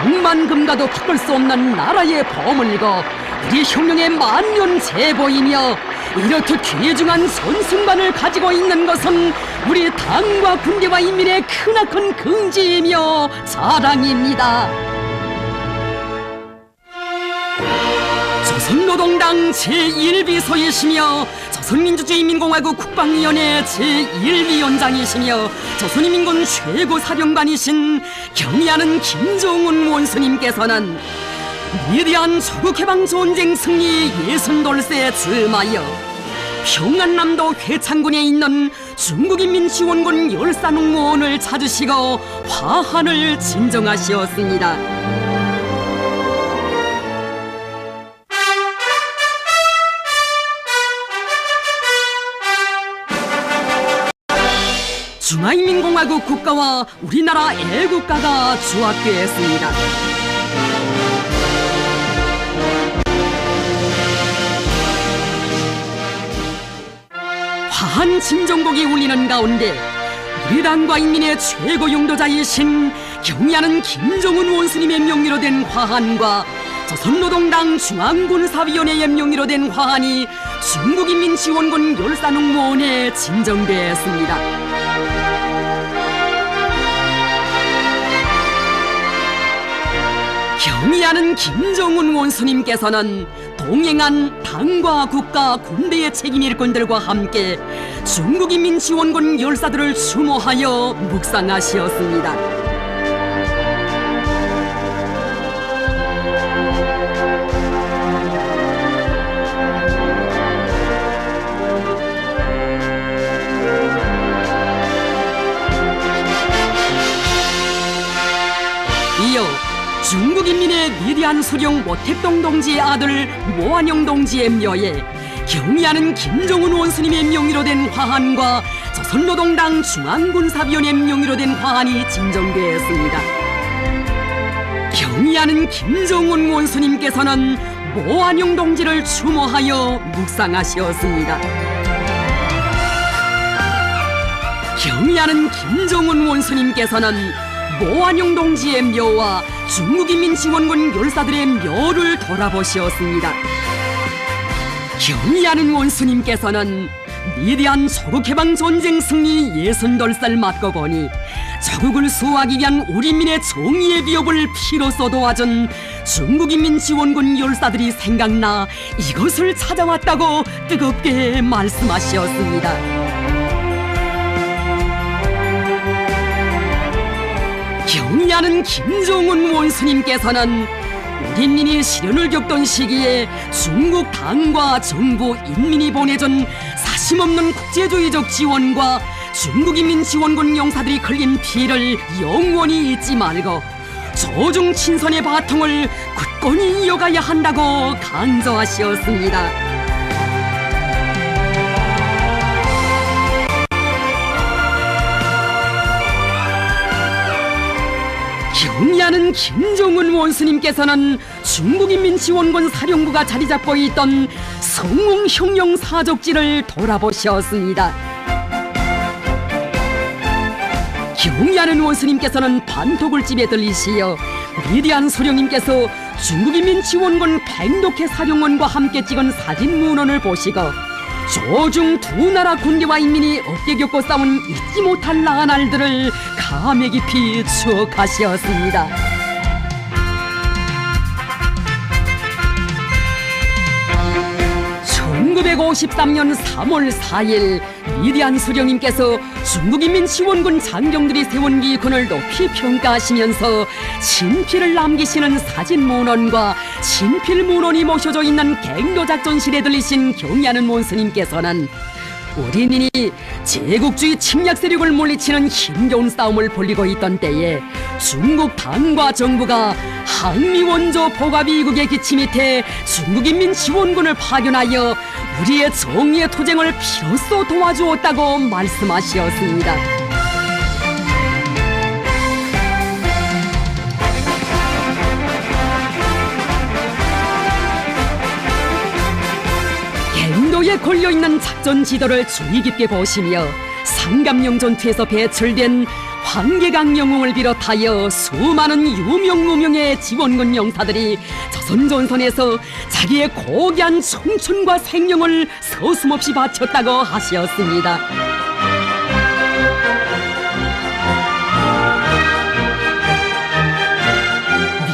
[SPEAKER 1] 억만금가도 바꿀 수 없는 나라의 보물고 우리 혁명의 만년 제보이며 이렇듯 귀중한 전승관을 가지고 있는 것은 우리 당과 군대와 인민의 크나큰 긍지이며 자랑입니다. 조선노동당 제1비서이시며 조선민주주의인민공화국 국방위원회 제1위원장이시며 조선인민군 최고사령관이신 경의하는 김정은 원수님께서는 위대한 조국해방 전쟁 승리 60돌세 즈음하여 평안남도 회창군에 있는 중국인민지원군 열산홍무원을 찾으시고 화환을 진정하시었습니다. 중화인민공화국 국가와 우리나라 애국가가 조합되었습니다. 화한 진정곡이 울리는 가운데 우리 당과 인민의 최고 용도자이신 경의하는 김정은 원수님의 명의로 된 화환과 조선노동당 중앙군사위원회의 명의로 된 화환이 중국인민지원군 열산홍무원에 진정되었습니다. 경의하는 김정은 원수님께서는 동행한 당과 국가 군대의 책임 일꾼들과 함께 중국인민지원군 열사들을 추모하여 묵상하시었습니다. 이어 중국인민의 위대한 수령 모택동 동지의 아들 모한영 동지의 묘에 경의하는 김정은 원수님의 명의로 된 화환과 조선노동당 중앙군사위원회 명의로 된 화환이 진정되었습니다. 경의하는 김정은 원수님께서는 모한용 동지를 추모하여 묵상하셨습니다. 경의하는 김정은 원수님께서는 모한용 동지의 묘와 중국인민지원군 열사들의 묘를 돌아보셨습니다. 경의하는 원수님께서는 위대한 조국해방 전쟁 승리 62살 맞고 보니 자국을 수호하기 위한 우리민의 정의의 비업을 피로써 도와준 중국인민지원군 열사들이 생각나 이것을 찾아왔다고 뜨겁게 말씀하셨습니다. 경의하는 김정은 원수님께서는 우리민이 시련을 겪던 시기에 중국 당과 정부 인민이 보내준 사심없는 국제주의적 지원과 중국인민지원군 용사들이 흘린 피를 영원히 잊지 말고 조중 친선의 바통을 굳건히 이어가야 한다고 강조하셨습니다. 경의하는 김정은 원수님께서는 중국인민지원군 사령부가 자리잡고 있던 성웅형령 사족지를 돌아보셨습니다. 경의하는 원수님께서는 반토굴집에 들리시어 위대한 소령님께서 중국인민지원군 백록해 사령원과 함께 찍은 사진 문헌을 보시고 조중 두 나라 군대와 인민이 어깨 겹고 싸운 잊지 못할 나날들을 감회 깊이 추억하셨습니다. 1953년 3월 4일 위대한 수령님께서 중국인민지원군 장병들이 세운 기근을 높이 평가하시면서 친필을 남기시는 사진 문헌과 친필 문헌이 모셔져 있는 갱도작전실에 들리신 경의하는 원수님께서는 우리민이 제국주의 침략 세력을 물리치는 힘겨운 싸움을 벌이고 있던 때에 중국 당과 정부가 항미원조 포갑이국의 기치 밑에 중국인민지원군을 파견하여 우리의 정의의 투쟁을 비로소 도와주었다고 말씀하셨습니다. 갱도에 걸려있는 작전 지도를 주의 깊게 보시며 상감령 전투에서 배출된 황계강 영웅을 비롯하여 수많은 유명 무명의 지원군 용사들이 조선전선에서 자기의 고귀한 청춘과 생명을 서슴없이 바쳤다고 하셨습니다.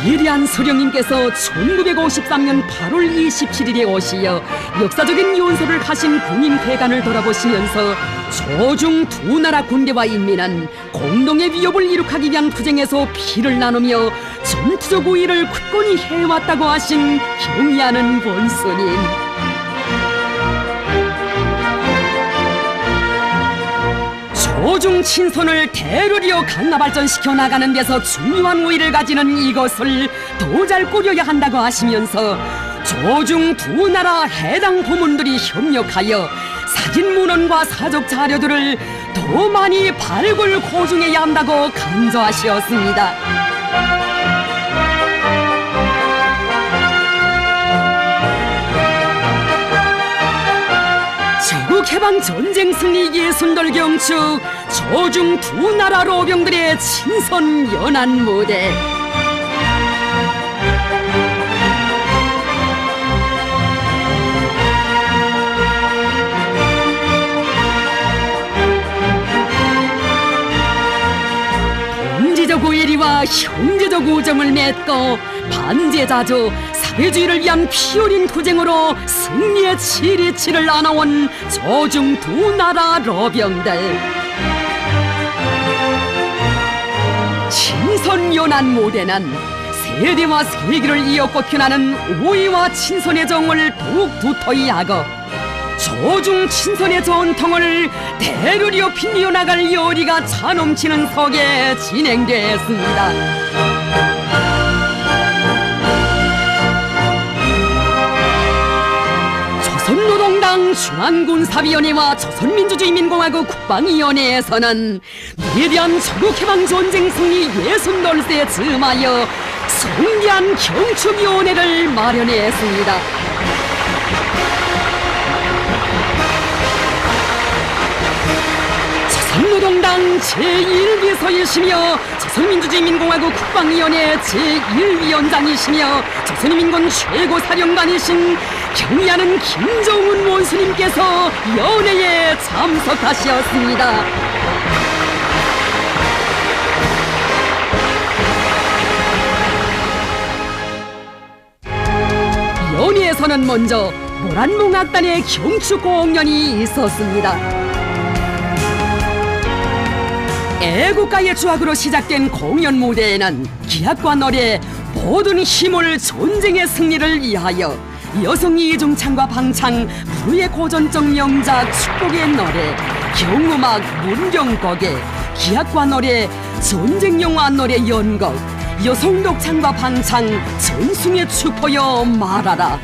[SPEAKER 1] 위대한 소령님께서 1953년 8월 27일에 오시어 역사적인 연설을 하신 군인회관을 돌아보시면서 조중 두 나라 군대와 인민은 공동의 위협을 이룩하기 위한 투쟁에서 피를 나누며 전투적 우위를 굳건히 해왔다고 하신 경의하는 원수님, 조중 친선을 대르리어 강화 발전시켜 나가는 데서 중요한 우위를 가지는 이것을 더 잘 꾸려야 한다고 하시면서 조중 두 나라 해당 부문들이 협력하여 사진 문헌과 사적 자료들을 더 많이 발굴 고증해야 한다고 강조하셨습니다. 조국해방 전쟁 승리 예순돌 경축 조중 두 나라 로병들의 친선 연안 무대, 동지적 우애리와 형제적 우정을 맺고 반제자조 사회주의를 위한 피어린 투쟁으로 승리의 치리치를 안아온 조중 두 나라 로병들, 친선연안 무대는 세대와 세기를 이어고 피어나는 우위와 친선의 정을 더욱 두터이 하고 조중 친선의 전통을 대르리어 빛내어 나갈 열의가 차넘치는 속에 진행됐습니다. 조선노동당 중앙군사위원회와 조선민주주의민공화국 국방위원회에서는 위대한 조국해방전쟁 승리 60돌세 즈음하여 성대한 경축위원회를 마련했습니다. 조선노동당 제1비서이시며 조선민주주의민공화국 국방위원회 제1위원장이시며 조선인민군 최고사령관이신 경의하는 김정은 원수님께서 연회에 참석하셨습니다. 연회에서는 먼저 모란몽악단의 경축 공연이 있었습니다. 애국가의 주악으로 시작된 공연 무대에는 기악과 노래 모든 힘을 전쟁의 승리를 위하여 여성이 이중창과 방창, 부의 고전적 명작 축복의 노래, 경음악 문경곡에 기악과 노래, 전쟁영화 노래 연극, 여성 독창과 방창, 전숭의 축포여 말하라,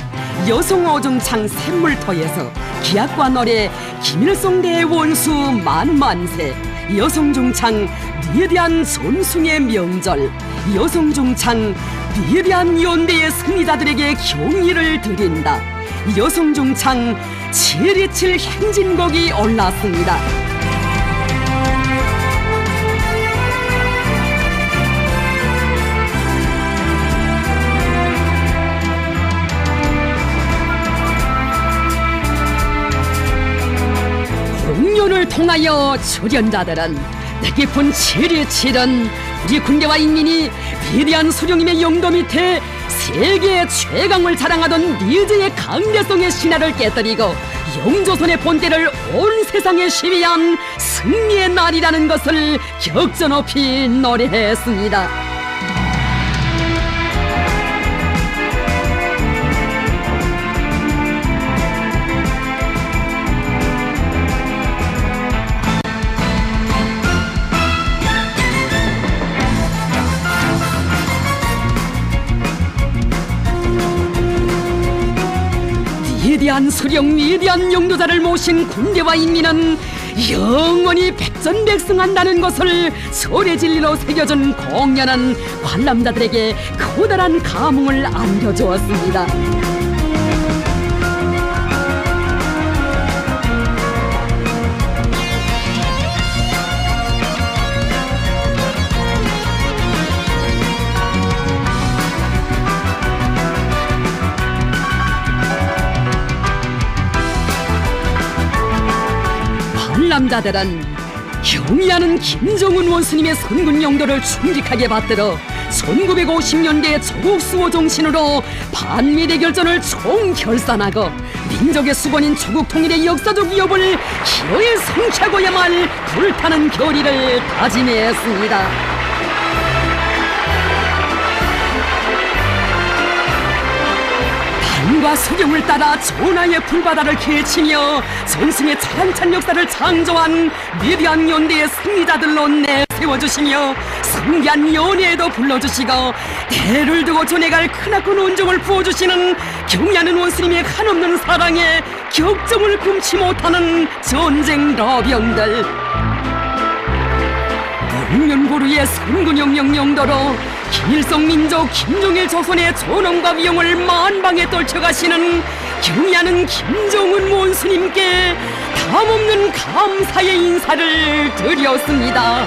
[SPEAKER 1] 여성 어중창 샘물터에서 기악과 노래, 김일성 대원수 만만세, 여성 중창 위대한 전숭의 명절, 여성 중창 위대한 연대의 승리자들에게 경의를 드린다. 여성 중창 727 행진곡이 올랐습니다. 공연을 통하여 출연자들은 뜻깊은 7.27은 우리 군대와 인민이 위대한 수령님의 영도 밑에 세계 최강을 자랑하던 리즈의 강대성의 신화를 깨뜨리고 영조선의 본때를 온 세상에 시위한 승리의 날이라는 것을 격전 높이 노래했습니다. 위대한 수령, 위대한 영도자를 모신 군대와 인민은 영원히 백전백승한다는 것을 소리 진리로 새겨준 공연은 관람자들에게 커다란 감흥을 안겨주었습니다. 관람자들은 경의하는 김정은 원수님의 선군 영도를 충직하게 받들어 1950년대 조국 수호 정신으로 반미래 결전을 총결산하고 민족의 수건인 조국 통일의 역사적 위협을 기어이 성취하고야만 불타는 결의를 다짐했습니다. 단과 수령을 따라 전하의 불바다를 개치며 전승의 찬찬 역사를 창조한 위대한 연대의 승리자들로 내세워주시며 성대한 연회에도 불러주시고 대를 두고 전해갈 크나큰 온정을 부어주시는 경의하는 원수님의 한없는 사랑에 격정을 금치 못하는 전쟁 러병들, 영년고루의 선군영령 영도로 김일성 민족 김종일 조선의 존엄과 위용을 만방에 떨쳐가시는 경의하는 김정은 원수님께 담없는 감사의 인사를 드렸습니다.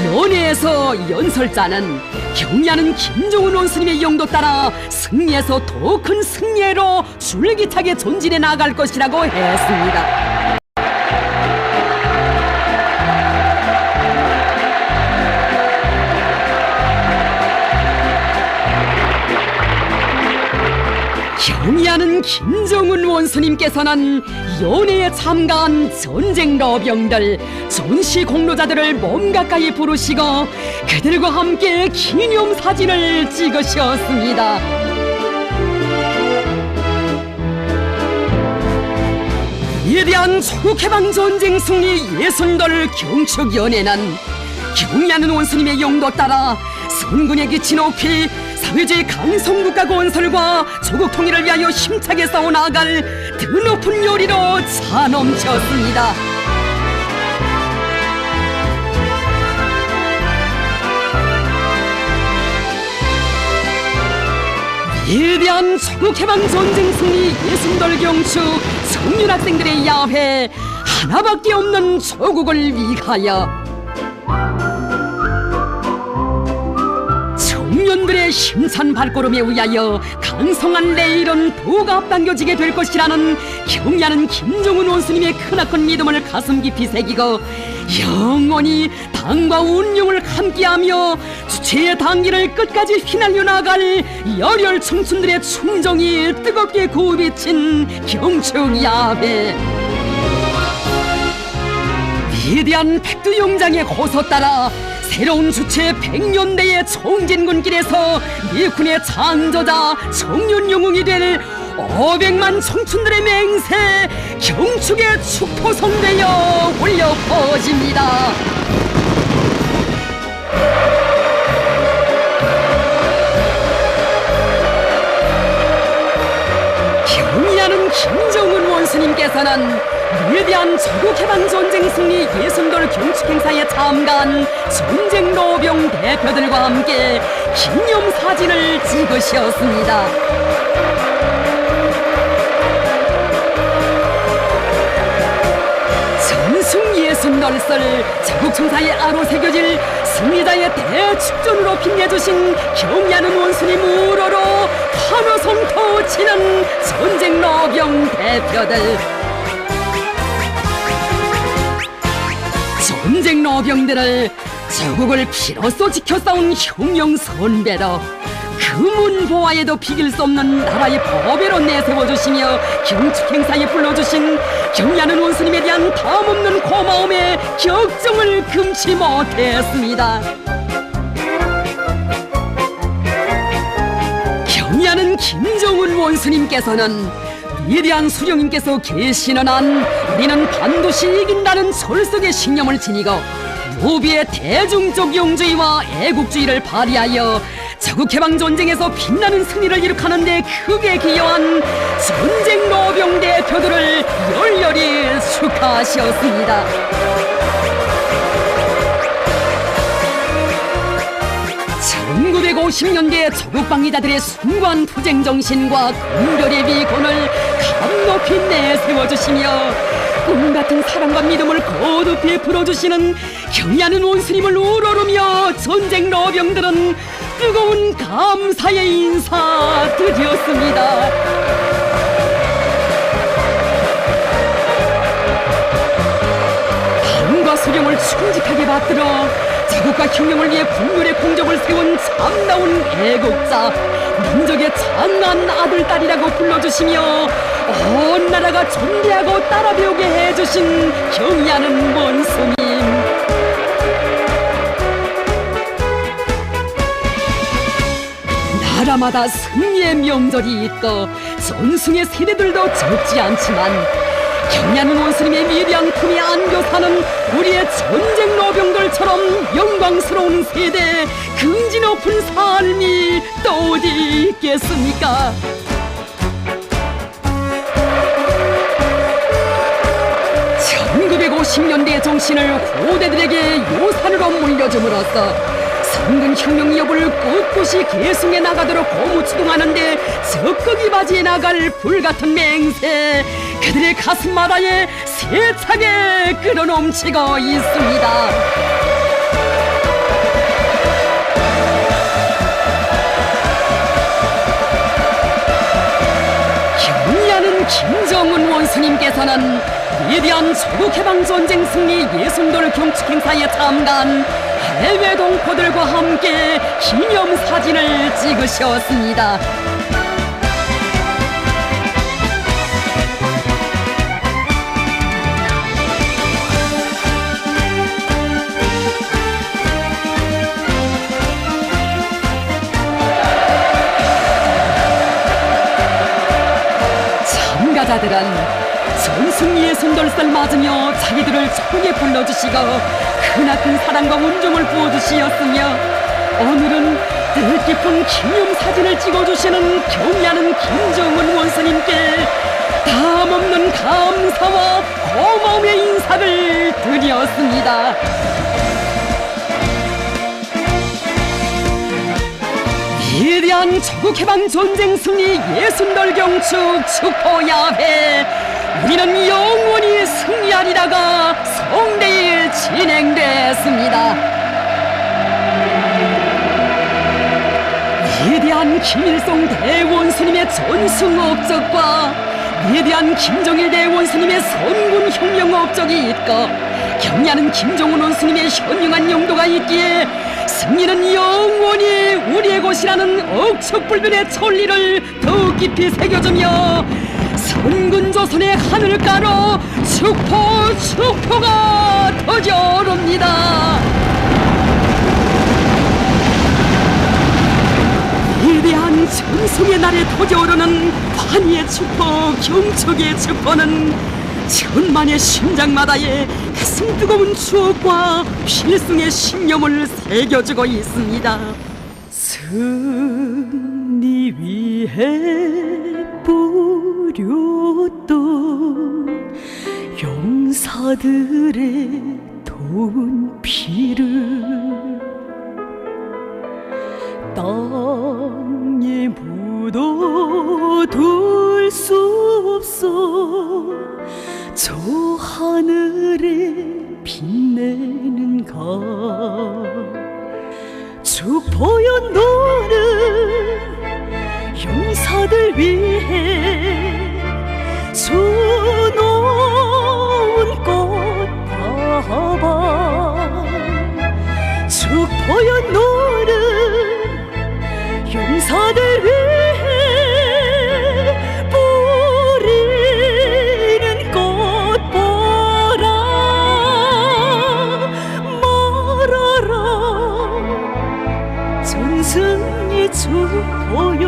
[SPEAKER 1] 연회에서 연설자는 경의하는 김정은 원수님의 영도 따라 승리에서 더 큰 승리로 줄기차게 전진해 나갈 것이라고 했습니다. 경의하는 김정은 원수님께서는 연회에 참가한 전쟁 러병들, 전시 공로자들을 몸 가까이 부르시고 그들과 함께 기념사진을 찍으셨습니다. 위대한 조국해방전쟁 승리 60돌 경축연회는 경의하는 원수님의 영도 따라 선군의 기치 높이 사회주의 강성국가 건설과 조국 통일을 위하여 힘차게 싸워나갈 드높은 요리로 차넘쳤습니다. 위대한 조국해방전쟁 승리 예순돌 경축 청년 학생들의 야회, 하나밖에 없는 조국을 위하여. 청년들의 힘찬 발걸음에 의하여 강성한 내일은 도가 앞당겨지게 될 것이라는 경애하는 김정은 원수님의 크나큰 믿음을 가슴 깊이 새기고 영원히 당과 운명을 함께하며 주체의 당기를 끝까지 휘날려 나갈 열혈 청춘들의 충정이 뜨겁게 고비친 경축야회. 위대한 백두용장의 호소 따라 새로운 주체 100년대의 총진군길에서 미군의 창조자 청년 영웅이 될 500만 청춘들의 맹세 경축의 축포선 되어 울려 퍼집니다. 경의하는 김정은 원수님께서는 위대한 조국해방전쟁 승리 예순돌 경축행사에 참가한 전쟁 노병 대표들과 함께 기념사진을 찍으셨습니다. 전승 예순돌설 조국청사에 아로 새겨질 승리자의 대축전으로 빛내주신 경의하는 원수님 우러러 환호성 터치는 전쟁 노병 대표들. 전쟁 노병들을 조국을 피로써 지켜 싸운 혁명 선배로 금은 보화에도 비길 수 없는 나라의 법외로 내세워주시며 경축행사에 불러주신 경의하는 원수님에 대한 담없는 고마움에 격정을 금치 못했습니다. 경의하는 김정은 원수님께서는 위대한 수령님께서 계시는 한 우리는 반드시 이긴다는 철석의 신념을 지니고 무비의 대중적 용주의와 애국주의를 발휘하여 조국해방전쟁에서 빛나는 승리를 이룩하는 데 크게 기여한 전쟁 노병 대표들을 열렬히 축하하셨습니다. 1950년대 조국방위자들의 숭고한 투쟁 정신과 공별의 비건을 감높이 내세워주시며 꿈같은 사랑과 믿음을 거듭히 풀어주시는 경의하는 원수님을 우러르며 전쟁 노병들은 뜨거운 감사의 인사 드렸습니다. 당과 수령을 충직하게 받들어 자국과 혁명을 위해 국률의 공적을 세운 참다운 애국자, 민족의 장한 아들, 딸이라고 불러주시며 온 나라가 존대하고 따라 배우게 해주신 경의하는 원수님. 나라마다 승리의 명절이 있고 전승의 세대들도 적지 않지만 경의하는 원수님의 위대한 품에 안겨 사는 우리의 전쟁 노병들처럼 영광스러운 세대, 긍지 높은 삶이 또 어디 있겠습니까? (1950년대의) 정신을 후대들에게 요산으로 물려줌으로써 성근혁명 여부를 꿋꿋이 계승해 나가도록 고무추동하는데 적극이 바지해 나갈 불같은 맹세, 그들의 가슴마다에 세차게 끌어넘치고 있습니다. 경의하는 김정은 원수님께서는 위대한 조국해방전쟁 승리 예순돌 경축행사에 참가한 해외 동포들과 함께 기념사진을 찍으셨습니다. 참가자들은 전승리의 손돌살 맞으며 자기들을 초에 불러주시고 크나큰 사랑과 온종을 부어주시었으며 오늘은 뜻깊은 기념사진을 찍어주시는 경의하는 김정은 원수님께 담없는 감사와 고마움의 인사를 드렸습니다. 위대한 조국해방 전쟁 승리 예순돌경축 축포야회, 우리는 영원히 승리하리라가 성대일 진행됐습니다. 위대한 김일성 대원수님의 전승 업적과 위대한 김정일 대원수님의 선군혁명 업적이 있고 경의하는 김정은 원수님의 현명한 용도가 있기에 승리는 영원히 우리의 것이라는 억척불변의 천리를 더욱 깊이 새겨주며 선군조선의 하늘가로 축포가 터져오릅니다. 위대한 전승의 날에 터져오르는 환희의 축포, 경축의 축포는 천만의 심장마다의 가슴 뜨거운 추억과 필승의 신념을 새겨주고 있습니다. 승리 위해 뿌렸던 용사들의 더운 피를 땅에 묻어둘 수 없어 저 하늘에 빛내는가. 축포연 너는 용사들 위해 수놓은 꽃다발. 축포연 너는 용사들 위해 뿌리는 꽃 보라 말아라. 전승의 축포여,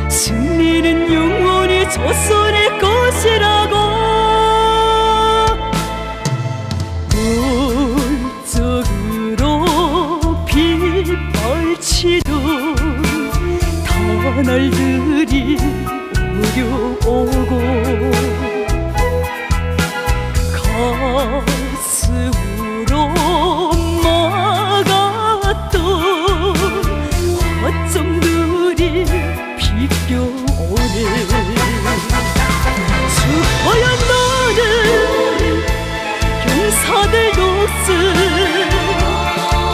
[SPEAKER 1] 승리는 영원히 조선의 것이라고. 물적으로 빗발치던 터널들이 오려오고 가슴으로 막았던 허점들이 비껴오네. 축포연 너는 용사들 녹슨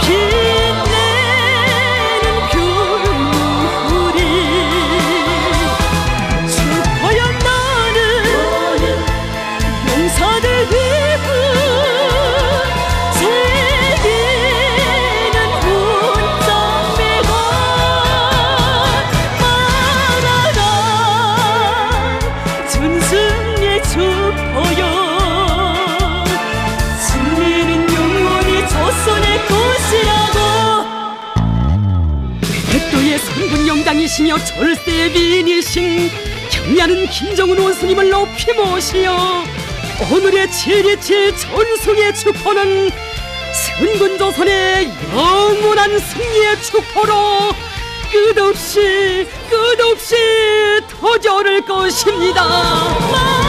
[SPEAKER 1] 빛내는 귤무리. 축포연 너는 용사들 위분 새기는 훈장미가 말아라. 전승의 축포여, 승리는 영원히 조선의 것이라고. 백도의 선군 영장이시며 절세의 미인이신 경의하는 김정은 원수님을 높이 모시어 오늘의 7.27 전승의 축포는 선군조선의 영원한 승리의 축포로 끝없이 터져오를 것입니다.